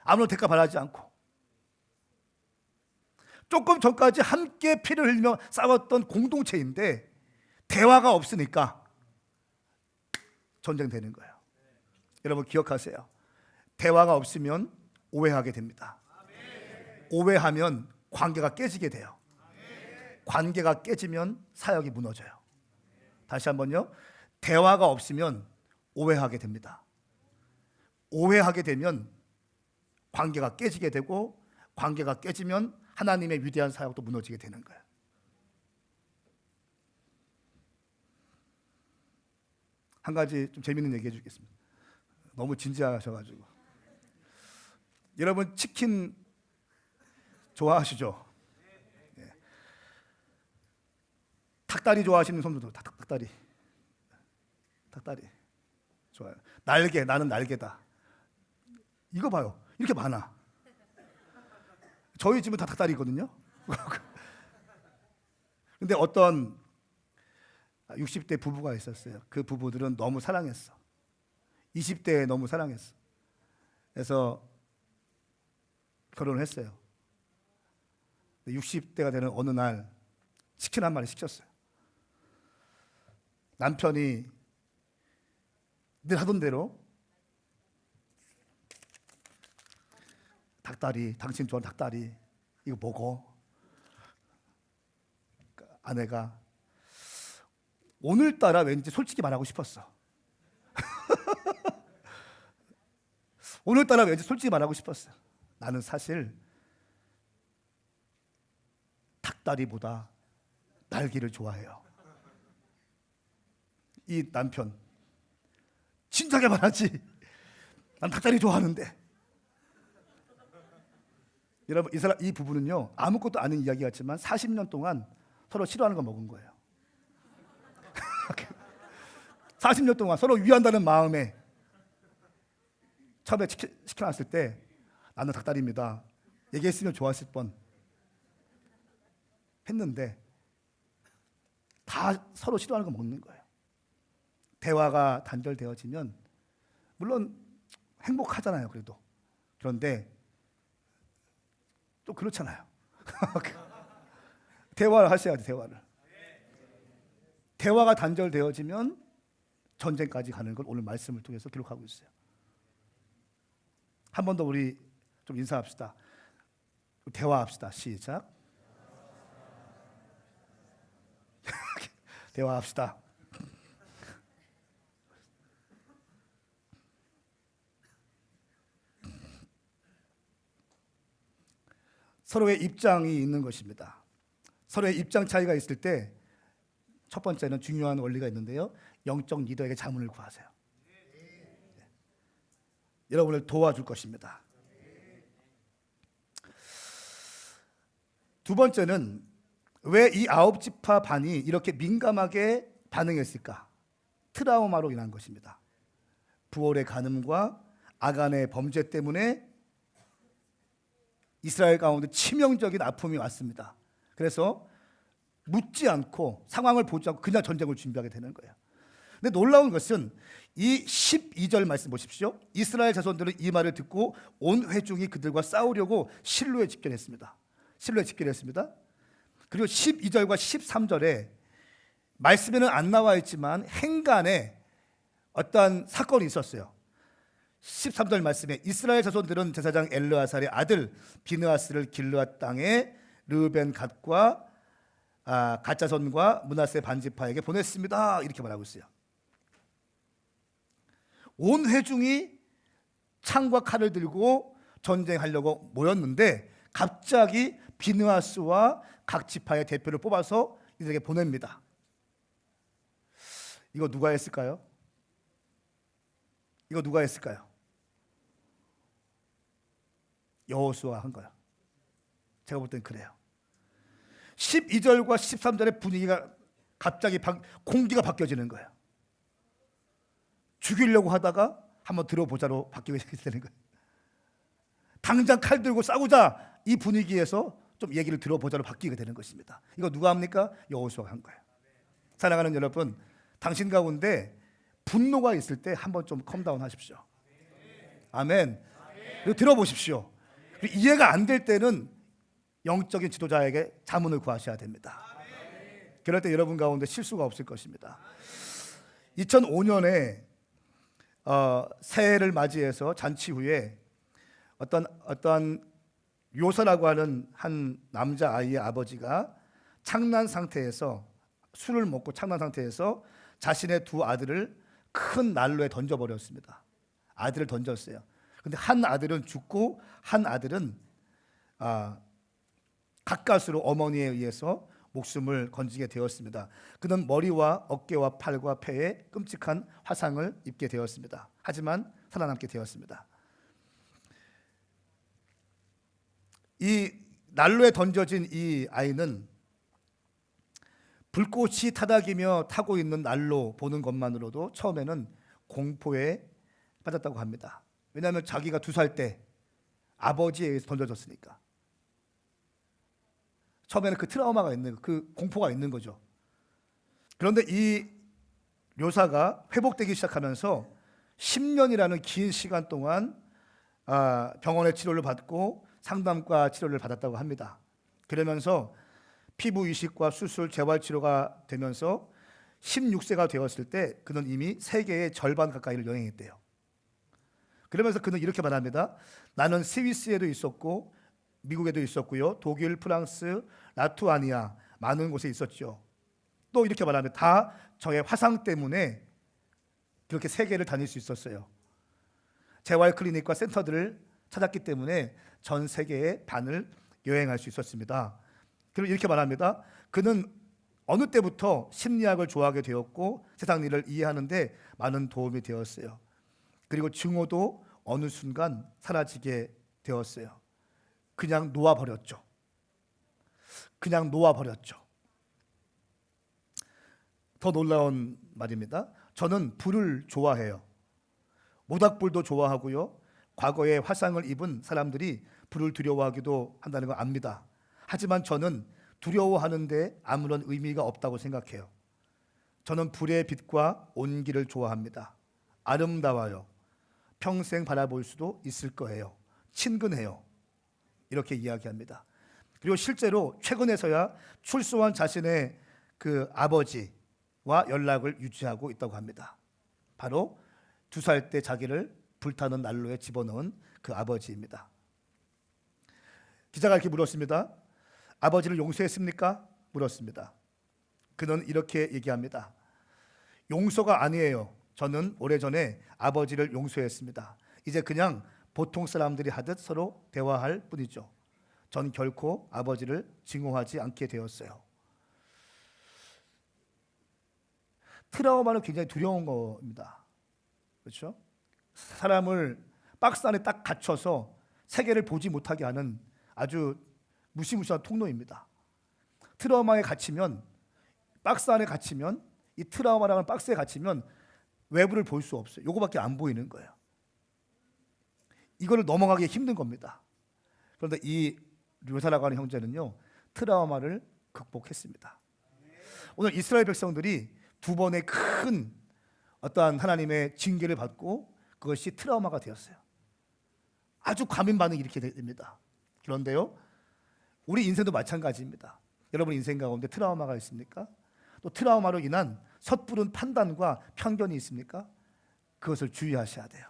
Speaker 1: 아무런 대가 바라지 않고. 조금 전까지 함께 피를 흘리며 싸웠던 공동체인데 대화가 없으니까 전쟁되는 거예요. 여러분 기억하세요. 대화가 없으면 오해하게 됩니다. 오해하면 관계가 깨지게 돼요. 관계가 깨지면 사역이 무너져요. 다시 한번요. 대화가 없으면 오해하게 됩니다. 오해하게 되면 관계가 깨지게 되고, 관계가 깨지면 하나님의 위대한 사역도 무너지게 되는 거예요. 한 가지 좀 재밌는 얘기 해주겠습니다. 너무 진지하셔가지고. 여러분 치킨 좋아하시죠? 예. 닭다리 좋아하시는 손들도 닭다리. 닭다리 좋아요. 날개, 나는 날개다. 이거 봐요. 이렇게 많아. 저희 집은 다 닭다리거든요. 근데 어떤 60대 부부가 있었어요. 그 부부들은 너무 사랑했어. 20대에 너무 사랑했어. 그래서 결혼을 했어요. 60대가 되는 어느 날 치킨 한 마리 시켰어요. 남편이 늘 하던 대로 닭다리, 당신 좋아하는 닭다리 이거 먹어. 아내가 오늘따라 왠지 솔직히 말하고 싶었어. 오늘따라 왠지 솔직히 말하고 싶었어. 나는 사실 닭다리보다 날개를 좋아해요. 이 남편 진작에 말하지. 난 닭다리 좋아하는데. 여러분 이 부부는요 아무것도 아닌 이야기 같지만 40년 동안 서로 싫어하는 거 먹은 거예요. 40년 동안 서로 위한다는 마음에 처음에 시켜놨을 때 나는 닭다리입니다. 얘기했으면 좋았을 뻔 했는데 다 서로 싫어하는 거 먹는 거예요. 대화가 단절되어지면 물론 행복하잖아요. 그래도 그런데 또 그렇잖아요. 대화를 하셔야지. 대화가 단절되어지면 전쟁까지 가는 걸 오늘 말씀을 통해서 기록하고 있어요. 한 번 더 우리 좀 인사합시다. 대화합시다. 시작. 대화합시다. 서로의 입장이 있는 것입니다. 서로의 입장 차이가 있을 때 첫 번째는 중요한 원리가 있는데요. 영적 리더에게 자문을 구하세요. 여러분을 도와줄 것입니다. 두 번째는 왜 이 9지파 반이 이렇게 민감하게 반응했을까? 트라우마로 인한 것입니다. 부올의 간음과 아간의 범죄 때문에 이스라엘 가운데 치명적인 아픔이 왔습니다. 그래서 묻지 않고 상황을 보지 않고 그냥 전쟁을 준비하게 되는 거예요. 근데 놀라운 것은 이 12절 말씀 보십시오. 이스라엘 자손들은 이 말을 듣고 온 회중이 그들과 싸우려고 실로에 집결했습니다. 실로에 집결했습니다. 그리고 12절과 13절에 말씀에는 안 나와 있지만 행간에 어떠한 사건이 있었어요. 13절 말씀에 이스라엘 자손들은 제사장 엘르아살의 아들 비느하스를 길르앗 땅에 르벤 갓과 갓 자손과 므낫세 반지파에게 보냈습니다. 이렇게 말하고 있어요. 온 회중이 창과 칼을 들고 전쟁하려고 모였는데 갑자기 비느하스와 각 지파의 대표를 뽑아서 이들에게 보냅니다. 이거 누가 했을까요? 이거 누가 했을까요? 여호수아가 한 거야. 제가 볼 땐 그래요. 12절과 13절의 분위기가 갑자기 공기가 바뀌어지는 거예요. 죽이려고 하다가 한번 들어보자로 바뀌게 되는 거예요. 당장 칼 들고 싸우자 이 분위기에서 좀 얘기를 들어보자로 바뀌게 되는 것입니다. 이거 누가 합니까? 여호수아가 한 거예요. 사랑하는 여러분, 당신 가운데 분노가 있을 때 한번 좀 컴다운 하십시오. 아멘. 그리고 들어보십시오. 그리고 이해가 안 될 때는 영적인 지도자에게 자문을 구하셔야 됩니다. 그럴 때 여러분 가운데 실수가 없을 것입니다. 2005년에 새해를 맞이해서 잔치 후에 어떤 요사라고 하는 한 남자 아이의 아버지가 창난 상태에서, 술을 먹고 창난 상태에서 자신의 두 아들을 큰 난로에 던져버렸습니다. 아들을 던졌어요. 근데 한 아들은 죽고 한 아들은 가까스로 어머니에 의해서 목숨을 건지게 되었습니다. 그는 머리와 어깨와 팔과 폐에 끔찍한 화상을 입게 되었습니다. 하지만 살아남게 되었습니다. 이 난로에 던져진 이 아이는 불꽃이 타닥이며 타고 있는 난로 보는 것만으로도 처음에는 공포에 빠졌다고 합니다. 왜냐하면 자기가 2살 때 아버지에 의해서 던져졌으니까. 처음에는 그 트라우마가 있는, 그 공포가 있는 거죠. 그런데 이 묘사가 회복되기 시작하면서 10년이라는 긴 시간 동안 병원의 치료를 받고 상담과 치료를 받았다고 합니다. 그러면서 피부 이식과 수술, 재활 치료가 되면서 16세가 되었을 때 그는 이미 세계의 절반 가까이를 여행했대요. 그러면서 그는 이렇게 말합니다. 나는 스위스에도 있었고 미국에도 있었고요. 독일, 프랑스, 라투아니아 많은 곳에 있었죠. 또 이렇게 말합니다. 다 저의 화상 때문에 그렇게 세계를 다닐 수 있었어요. 재활 클리닉과 센터들을 찾았기 때문에 전 세계의 반을 여행할 수 있었습니다. 그리고 이렇게 말합니다. 그는 어느 때부터 심리학을 좋아하게 되었고 세상 일을 이해하는 데 많은 도움이 되었어요. 그리고 증오도 어느 순간 사라지게 되었어요. 그냥 놓아버렸죠. 그냥 놓아버렸죠. 더 놀라운 말입니다. 저는 불을 좋아해요. 모닥불도 좋아하고요. 과거에 화상을 입은 사람들이 불을 두려워하기도 한다는 걸 압니다. 하지만 저는 두려워하는데 아무런 의미가 없다고 생각해요. 저는 불의 빛과 온기를 좋아합니다. 아름다워요. 평생 바라볼 수도 있을 거예요. 친근해요. 이렇게 이야기합니다. 그리고 실제로 최근에서야 출소한 자신의 그 아버지와 연락을 유지하고 있다고 합니다. 바로 2살 때 자기를 불타는 난로에 집어넣은 그 아버지입니다. 기자가 이렇게 물었습니다. 아버지를 용서했습니까? 물었습니다. 그는 이렇게 얘기합니다. 용서가 아니에요. 저는 오래전에 아버지를 용서했습니다. 이제 그냥 보통 사람들이 하듯 서로 대화할 뿐이죠. 전 결코 아버지를 증오하지 않게 되었어요. 트라우마는 굉장히 두려운 겁니다. 그렇죠? 사람을 박스 안에 딱 갇혀서 세계를 보지 못하게 하는 아주 무시무시한 통로입니다. 트라우마에 갇히면, 박스 안에 갇히면, 이 트라우마라는 박스에 갇히면 외부를 볼 수 없어요. 요거밖에 안 보이는 거예요. 이거를 넘어가기 힘든 겁니다. 그런데 이 류사라고 하는 형제는요, 트라우마를 극복했습니다. 오늘 이스라엘 백성들이 2번의 큰 어떠한 하나님의 징계를 받고 그것이 트라우마가 되었어요. 아주 과민 반응이 이렇게 됩니다. 그런데요, 우리 인생도 마찬가지입니다. 여러분 인생 가운데 트라우마가 있습니까? 또 트라우마로 인한 섣부른 판단과 편견이 있습니까? 그것을 주의하셔야 돼요.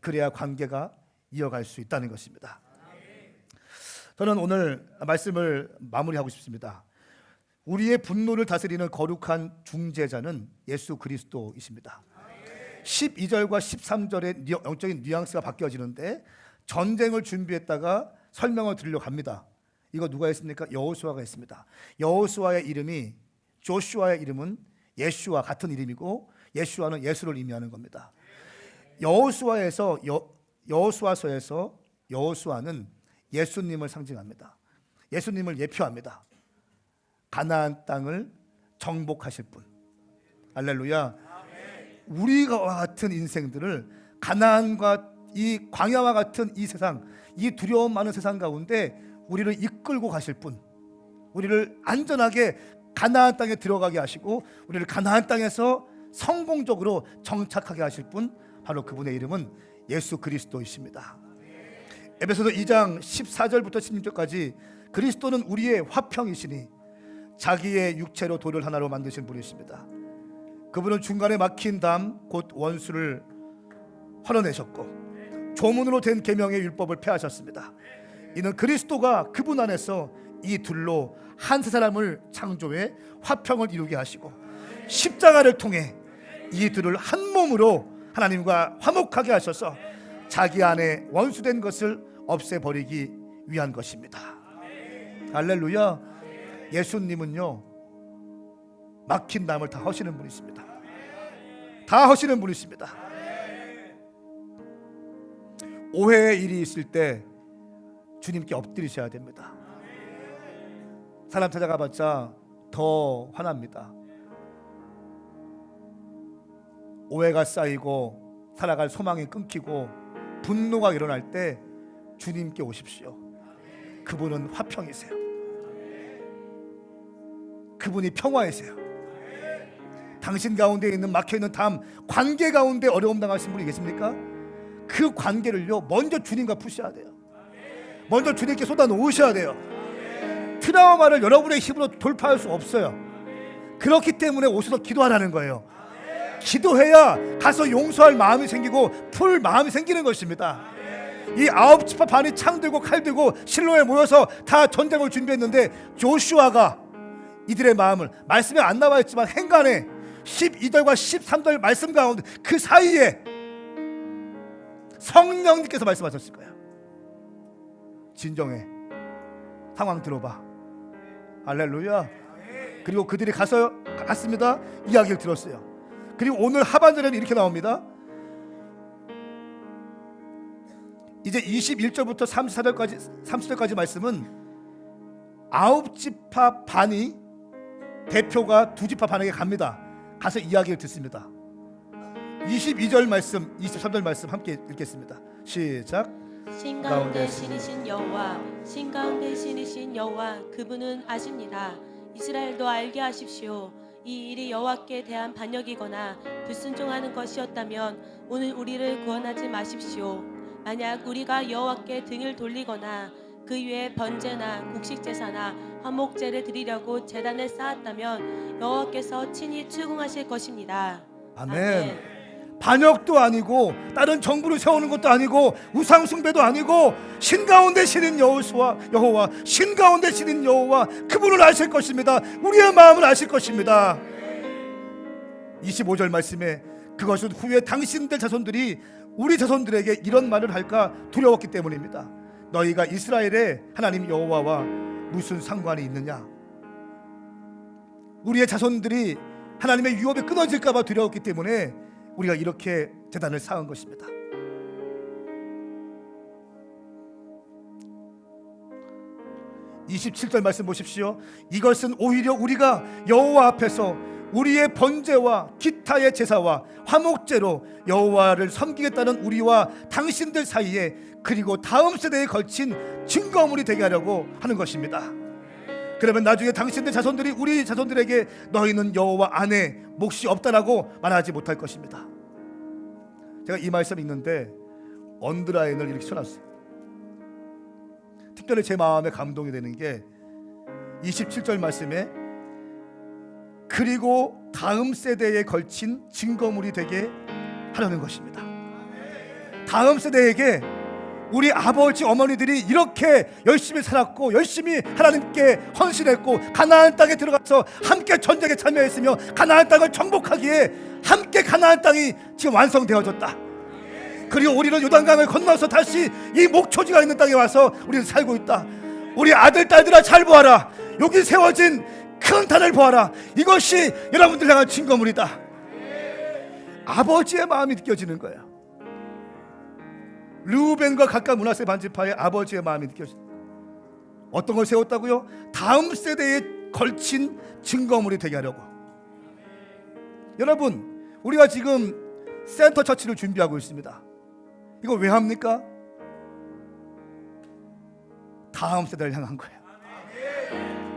Speaker 1: 그래야 관계가 이어갈 수 있다는 것입니다. 저는 오늘 말씀을 마무리하고 싶습니다. 우리의 분노를 다스리는 거룩한 중재자는 예수 그리스도이십니다. 12절과 13절의 영적인 뉘앙스가 바뀌어지는데 전쟁을 준비했다가 설명을 드리려고 합니다. 이거 누가 했습니까? 여호수아가 했습니다. 여호수아의 이름이, 조슈아의 이름은 예슈와 같은 이름이고 예슈아는 예수를 의미하는 겁니다. 여호수아서에서 여호수아는 예수님을 상징합니다. 예수님을 예표합니다. 가나안 땅을 정복하실 분. 할렐루야. 우리와 같은 인생들을 가나안과 이 광야와 같은 이 세상, 이 두려움 많은 세상 가운데 우리를 이끌고 가실 분, 우리를 안전하게 가나안 땅에 들어가게 하시고 우리를 가나안 땅에서 성공적으로 정착하게 하실 분, 바로 그분의 이름은 예수 그리스도이십니다. 에베소서 2장 14절부터 16절까지 그리스도는 우리의 화평이시니 자기의 육체로 돌을 하나로 만드신 분이십니다. 그분은 중간에 막힌 담 곧 원수를 헐어내셨고 조문으로 된 계명의 율법을 폐하셨습니다. 이는 그리스도가 그분 안에서 이 둘로 한 세 사람을 창조해 화평을 이루게 하시고 십자가를 통해 이 둘을 한 몸으로 하나님과 화목하게 하셔서 자기 안에 원수된 것을 없애버리기 위한 것입니다. 할렐루야. 예수님은요 막힌 담을 다 허시는 분이십니다. 다 허시는 분이십니다. 오해의 일이 있을 때 주님께 엎드리셔야 됩니다. 사람 찾아가봤자 더 화납니다. 오해가 쌓이고 살아갈 소망이 끊기고 분노가 일어날 때 주님께 오십시오. 그분은 화평이세요. 그분이 평화이세요. 당신 가운데 있는 막혀있는 담, 관계 가운데 어려움 당하신 분이 계십니까? 그 관계를요 먼저 주님과 푸셔야 돼요. 먼저 주님께 쏟아 놓으셔야 돼요. 트라우마를 여러분의 힘으로 돌파할 수 없어요. 그렇기 때문에 오셔서 기도하라는 거예요. 기도해야 가서 용서할 마음이 생기고 풀 마음이 생기는 것입니다. 이 아홉 지파 반이 창 들고 칼 들고 실로에 모여서 다 전쟁을 준비했는데 조슈아가 이들의 마음을, 말씀에 안 나와 있지만 행간에 12절과 13절 말씀 가운데 그 사이에 성령님께서 말씀하셨을 거예요. 진정해, 상황 들어봐. 할렐루야. 그리고 그들이 갔습니다. 이야기를 들었어요. 그리고 오늘 하반절에는 이렇게 나옵니다. 이제 21절부터 30절까지 말씀은 아홉 지파 반이 대표가 두 지파 반에게 갑니다. 가서 이야기를 듣습니다. 22절 말씀, 23절 말씀 함께 읽겠습니다. 시작.
Speaker 7: 신 가운데 신이신 여호와, 신 가운데 신이신 여호와, 그분은 아십니다. 이스라엘도 알게 하십시오. 이 일이 여호와께 대한 반역이거나 불순종하는 것이었다면 오늘 우리를 구원하지 마십시오. 만약 우리가 여호와께 등을 돌리거나 그 위에 번제나 곡식제사나 화목제를 드리려고 제단을 쌓았다면 여호와께서 친히 출궁하실 것입니다.
Speaker 1: 아멘. 반역도 아니고 다른 정부를 세우는 것도 아니고 우상 숭배도 아니고 신 가운데 신인 여호와, 신 가운데 신인 여호와, 그분을 아실 것입니다. 우리의 마음을 아실 것입니다. 25절 말씀에 그것은 후에 당신들 자손들이 우리 자손들에게 이런 말을 할까 두려웠기 때문입니다. 너희가 이스라엘의 하나님 여호와와 무슨 상관이 있느냐? 우리의 자손들이 하나님의 유업에 끊어질까 봐 두려웠기 때문에 우리가 이렇게 제단을 쌓은 것입니다. (27절) 말씀 보십시오. 이것은 오히려 우리가 여호와 앞에서 우리의 번제와 기타의 제사와 화목제로 여호와를 섬기겠다는 우리와 당신들 사이에 그리고 다음 세대에 걸친 증거물이 되게 하려고 하는 것입니다. 그러면 나중에 당신들 자손들이 우리 자손들에게 너희는 여호와 안에 몫이 없다라고 말하지 못할 것입니다. 제가 이 말씀 읽는데 언더라인을 이렇게 쳐놨어요. 특별히 제 마음에 감동이 되는 게 27절 말씀에 그리고 다음 세대에 걸친 증거물이 되게 하려는 것입니다. 다음 세대에게 우리 아버지 어머니들이 이렇게 열심히 살았고 열심히 하나님께 헌신했고 가나안 땅에 들어가서 함께 전쟁에 참여했으며 가나안 땅을 정복하기에 함께 가나안 땅이 지금 완성되어졌다. 그리고 우리는 요단강을 건너서 다시 이 목초지가 있는 땅에 와서 우리는 살고 있다. 우리 아들 딸들아 잘 보아라. 여기 세워진 큰 단을 보아라. 이것이 여러분들 향한 증거물이다. 아버지의 마음이 느껴지는 거예요. 르우벤과 각각 므낫세 반지파의 아버지의 마음이 느껴집니다. 어떤 걸 세웠다고요? 다음 세대에 걸친 증거물이 되게 하려고. 여러분, 우리가 지금 센터 처치를 준비하고 있습니다. 이거 왜 합니까? 다음 세대를 향한 거예요.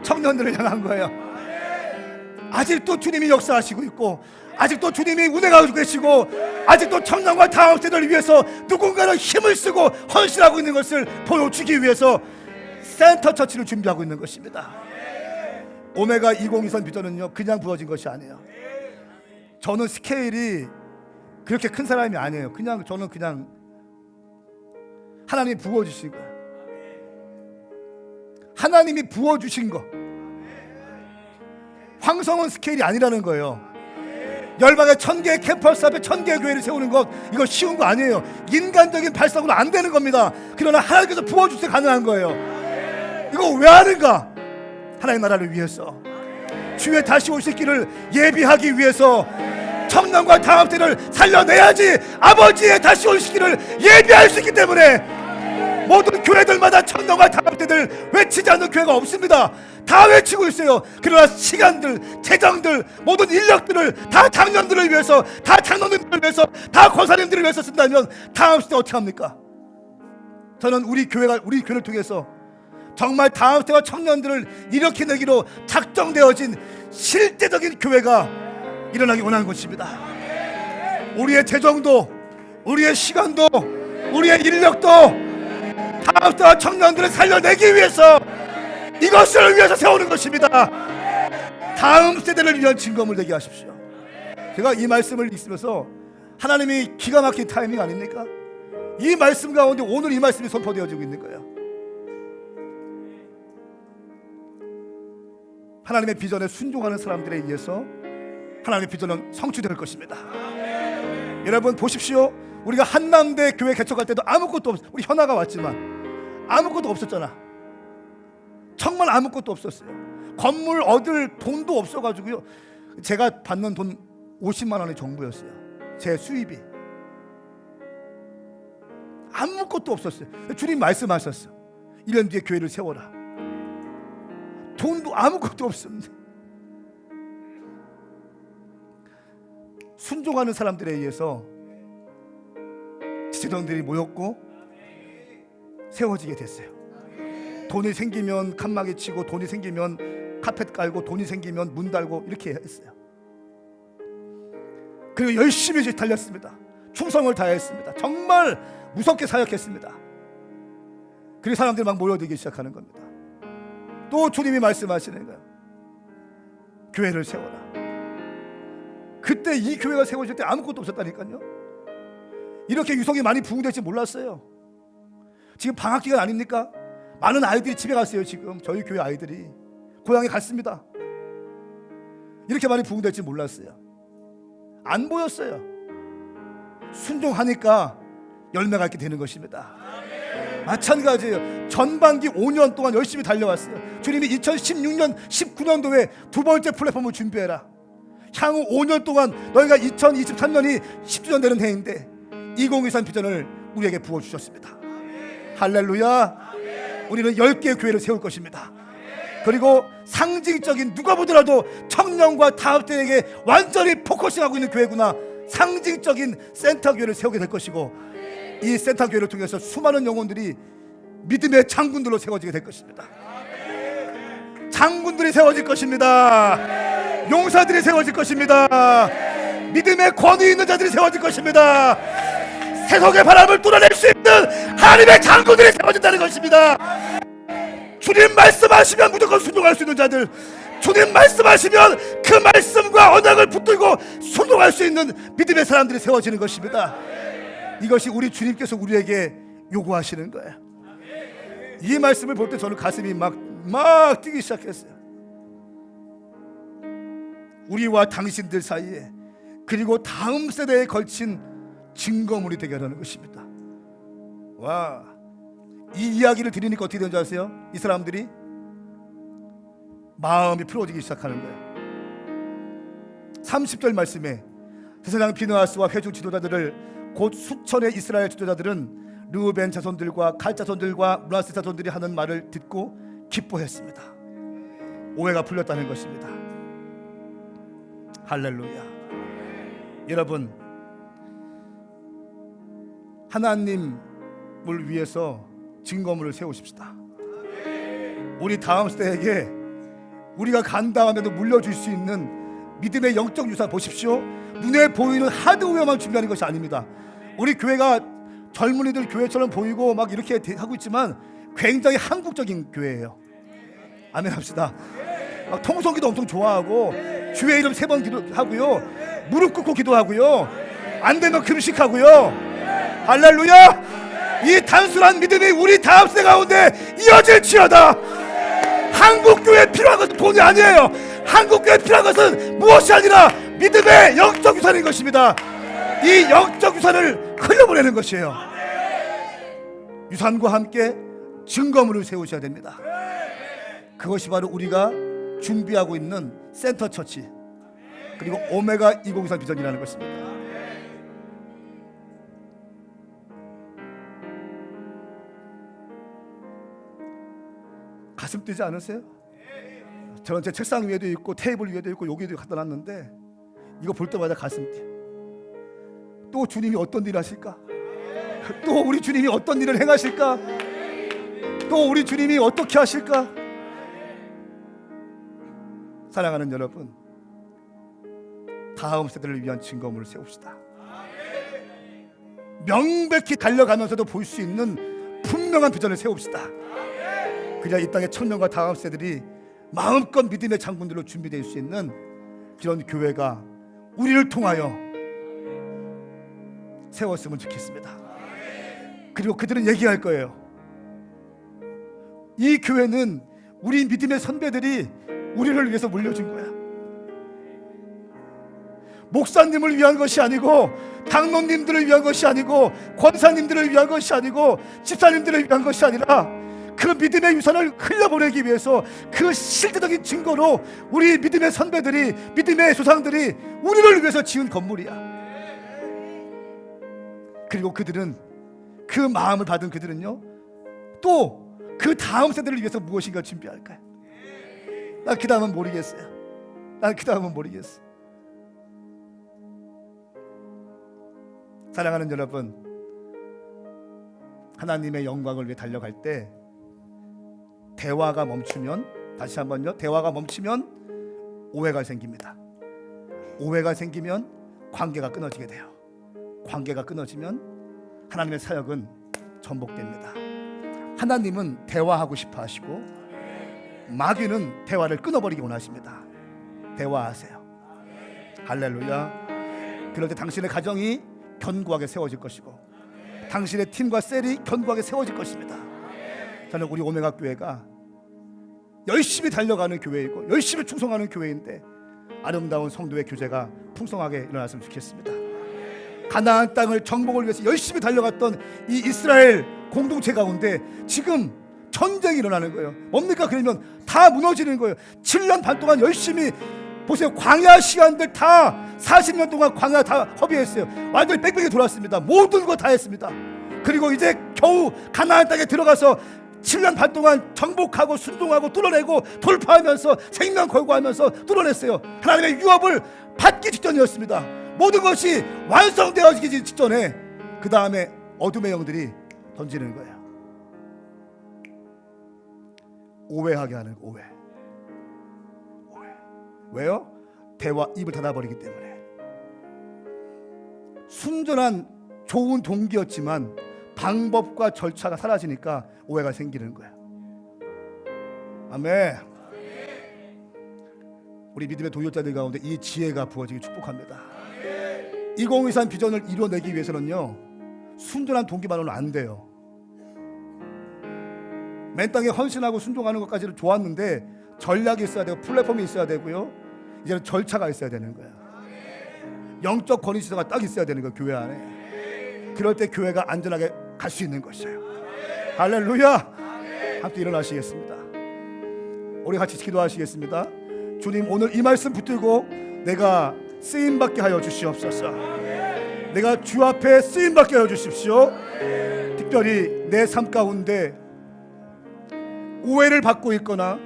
Speaker 1: 청년들을 향한 거예요. 아직도 주님이 역사하시고 있고 아직도 주님이 운행하고 계시고 아직도 청년과 다음 세대를 위해서 누군가는 힘을 쓰고 헌신하고 있는 것을 보여주기 위해서 센터 처치를 준비하고 있는 것입니다. 오메가 2023 비전은요 그냥 부어진 것이 아니에요. 저는 스케일이 그렇게 큰 사람이 아니에요. 저는 그냥 하나님이 부어주시고 하나님이 부어주신 거. 황성은 스케일이 아니라는 거예요. 열방에 1000개의 캠퍼스 앞에 1000개의 교회를 세우는 것, 이거 쉬운 거 아니에요. 인간적인 발상으로 안 되는 겁니다. 그러나 하나님께서 부어줄 때 가능한 거예요. 이거 왜 하는가? 하나님 나라를 위해서, 주의 다시 오실 길을 예비하기 위해서 청년과 다음때를 살려내야지 아버지의 다시 오실 길을 예비할 수 있기 때문에 모든 교회들마다 청년과 다음때들 외치지 않는 교회가 없습니다. 다 외치고 있어요. 그러나 시간들, 재정들, 모든 인력들을 다 장년들을 위해서, 다 장로님들을 위해서, 다 권사님들을 위해서 쓴다면 다음 시대 어떻게 합니까? 저는 우리 교회를 통해서 정말 다음 세대와 청년들을 일으켜내기로 작정되어진 실제적인 교회가 일어나기 원하는 것입니다. 우리의 재정도, 우리의 시간도, 우리의 인력도 다음 세대와 청년들을 살려내기 위해서, 이것을 위해서 세우는 것입니다. 다음 세대를 위한 증거물 되게 하십시오. 제가 이 말씀을 읽으면서 하나님이 기가 막힌 타이밍 아닙니까? 이 말씀 가운데 오늘 이 말씀이 선포되어지고 있는 거예요. 하나님의 비전에 순종하는 사람들에 의해서 하나님의 비전은 성취될 것입니다. 여러분 보십시오. 우리가 한남대 교회 개척할 때도 아무것도 우리 현아가 왔지만 아무것도 없었잖아. 정말 아무것도 없었어요. 건물 얻을 돈도 없어가지고요. 제가 받는 돈 50만 원의 정부였어요. 제 수입이. 아무것도 없었어요. 주님 말씀하셨어. 1년 뒤에 교회를 세워라. 돈도 아무것도 없었는데 순종하는 사람들에 의해서 지체들이 모였고 세워지게 됐어요. 돈이 생기면 칸막이 치고, 돈이 생기면 카펫 깔고, 돈이 생기면 문 달고 이렇게 했어요. 그리고 열심히 달렸습니다. 충성을 다했습니다. 정말 무섭게 사역했습니다. 그리고 사람들이 막 모여들기 시작하는 겁니다. 또 주님이 말씀하시는 거예요. 교회를 세워라. 그때 이 교회가 세워질 때 아무것도 없었다니까요. 이렇게 유성이 많이 부흥될지 몰랐어요. 지금 방학 기간 아닙니까? 많은 아이들이 집에 갔어요. 지금 저희 교회 아이들이 고향에 갔습니다. 이렇게 많이 부흥될지 몰랐어요. 안 보였어요. 순종하니까 열매가 있게 되는 것입니다. 마찬가지예요. 전반기 5년 동안 열심히 달려왔어요. 주님이 2016년 19년도에 두 번째 플랫폼을 준비해라. 향후 5년 동안 너희가 2023년이 10주년 되는 해인데 2023 비전을 우리에게 부어주셨습니다. 할렐루야. 우리는 10개의 교회를 세울 것입니다. 그리고 상징적인, 누가 보더라도 청년과 다음때에게 완전히 포커싱하고 있는 교회구나, 상징적인 센터 교회를 세우게 될 것이고, 이 센터 교회를 통해서 수많은 영혼들이 믿음의 장군들로 세워지게 될 것입니다. 장군들이 세워질 것입니다. 용사들이 세워질 것입니다. 믿음의 권위 있는 자들이 세워질 것입니다. 세속의 바람을 뚫어낼 수 있는 하나님의 장군들이 세워진다는 것입니다. 주님 말씀하시면 무조건 순종할 수 있는 자들, 주님 말씀하시면 그 말씀과 언약을 붙들고 순종할 수 있는 믿음의 사람들이 세워지는 것입니다. 이것이 우리 주님께서 우리에게 요구하시는 거예요. 이 말씀을 볼 때 저는 가슴이 막 뛰기 시작했어요. 우리와 당신들 사이에, 그리고 다음 세대에 걸친 증거물이 되게 하라는 것입니다. 와, 이 이야기를 들으니까 어떻게 되는지 아세요? 이 사람들이 마음이 풀어지기 시작하는 거예요. 30절 말씀에 제사장 비느하스와 회중 지도자들을, 곧 수천의 이스라엘 지도자들은 르우벤 자손들과 갓 자손들과 므낫세 자손들이 하는 말을 듣고 기뻐했습니다. 오해가 풀렸다는 것입니다. 할렐루야. 여러분, 하나님을 위해서 증거물을 세우십시다. 우리 다음 세대에게 우리가 간 다음에도 물려줄 수 있는 믿음의 영적 유산 보십시오. 눈에 보이는 하드웨어만 준비하는 것이 아닙니다. 우리 교회가 젊은이들 교회처럼 보이고 막 이렇게 하고 있지만 굉장히 한국적인 교회예요. 아멘 합시다. 막 통성기도 엄청 좋아하고 주의 이름 3번 기도하고요, 무릎 꿇고 기도하고요, 안 되면 금식하고요. 할렐루야. 이 단순한 믿음이 우리 다음 세대 가운데 이어질지어다. 한국교회에 필요한 것은 돈이 아니에요. 한국교회에 필요한 것은 무엇이 아니라 믿음의 영적 유산인 것입니다. 이 영적 유산을 흘려보내는 것이에요. 유산과 함께 증거물을 세우셔야 됩니다. 그것이 바로 우리가 준비하고 있는 센터 처치, 그리고 오메가 2023 비전이라는 것입니다. 가슴 뛰지 않으세요? 저는 제 책상 위에도 있고 테이블 위에도 있고 여기도 갖다 놨는데 이거 볼 때마다 가슴 뛰어. 또 주님이 어떤 일을 하실까? 또 우리 주님이 어떤 일을 행하실까? 또 우리 주님이 어떻게 하실까? 사랑하는 여러분, 다음 세대를 위한 증거물을 세웁시다. 명백히 달려가면서도 볼 수 있는 분명한 비전을 세웁시다. 그래야 이 땅의 청년과 다음 세대들이 마음껏 믿음의 장군들로 준비될 수 있는 그런 교회가 우리를 통하여 세웠으면 좋겠습니다. 그리고 그들은 얘기할 거예요. 이 교회는 우리 믿음의 선배들이 우리를 위해서 물려준 거야. 목사님을 위한 것이 아니고, 당론님들을 위한 것이 아니고, 권사님들을 위한 것이 아니고, 집사님들을 위한 것이 아니라 그 믿음의 유산을 흘려보내기 위해서 그 실제적인 증거로 우리 믿음의 선배들이, 믿음의 조상들이 우리를 위해서 지은 건물이야. 그리고 그들은, 그 마음을 받은 그들은요, 또 그 다음 세대를 위해서 무엇인가 준비할까요? 난 그 다음은 모르겠어요. 난 그 다음은 모르겠어. 사랑하는 여러분, 하나님의 영광을 위해 달려갈 때 대화가 멈추면, 다시 한번요, 대화가 멈추면 오해가 생깁니다. 오해가 생기면 관계가 끊어지게 돼요. 관계가 끊어지면 하나님의 사역은 전복됩니다. 하나님은 대화하고 싶어 하시고 마귀는 대화를 끊어버리기 원하십니다. 대화하세요. 할렐루야. 그럴 때 당신의 가정이 견고하게 세워질 것이고 당신의 팀과 셀이 견고하게 세워질 것입니다. 저는 우리 오메가 교회가 열심히 달려가는 교회이고 열심히 충성하는 교회인데 아름다운 성도의 교제가 풍성하게 일어났으면 좋겠습니다. 가나안 땅을 정복을 위해서 열심히 달려갔던 이 이스라엘 공동체 가운데 지금 전쟁이 일어나는 거예요. 뭡니까? 그러면 다 무너지는 거예요. 7년 반 동안 열심히, 보세요, 광야 시간들 다 40년 동안 광야 다 허비했어요. 완전히 빽빽이 돌았습니다. 모든 거 다 했습니다. 그리고 이제 겨우 가나안 땅에 들어가서 7년 반 동안 정복하고 순종하고 뚫어내고 돌파하면서 생명 걸고 하면서 뚫어냈어요. 하나님의 유업을 받기 직전이었습니다. 모든 것이 완성되어지기 직전에 그 다음에 어둠의 영들이 던지는 거예요. 오해하게 하는 거, 오해. 왜요? 대화, 입을 닫아버리기 때문에. 순전한 좋은 동기였지만 방법과 절차가 사라지니까 오해가 생기는 거야. 아멘. 우리 믿음의 동역자들 가운데 이 지혜가 부어지기 축복합니다. 2023 비전을 이루어내기 위해서는요, 순전한 동기만으로는 안 돼요. 맨 땅에 헌신하고 순종하는 것까지는 좋았는데 전략이 있어야 되고 플랫폼이 있어야 되고요, 이제는 절차가 있어야 되는 거야. 영적 권위 지도가 딱 있어야 되는 거야, 교회 안에. 그럴 때 교회가 안전하게 갈 수 있는 것이에요. 할렐루야. 함께 일어나시겠습니다. 우리 같이 기도하시겠습니다. 주님, 오늘 이 말씀 붙들고 내가 쓰임받게 하여 주시옵소서. 내가 주 앞에 쓰임받게 하여 주십시오. 특별히 내 삶 가운데 오해를 받고 있거나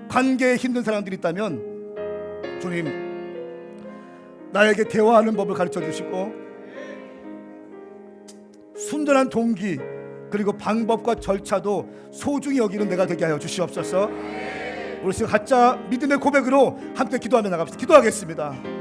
Speaker 1: 관계에 힘든 사람들이 있다면 주님, 나에게 대화하는 법을 가르쳐 주시고 순전한 동기 그리고 방법과 절차도 소중히 여기는 내가 되게 하여 주시옵소서. 우리 지금 가짜 믿음의 고백으로 함께 기도하며 나갑시다. 기도하겠습니다.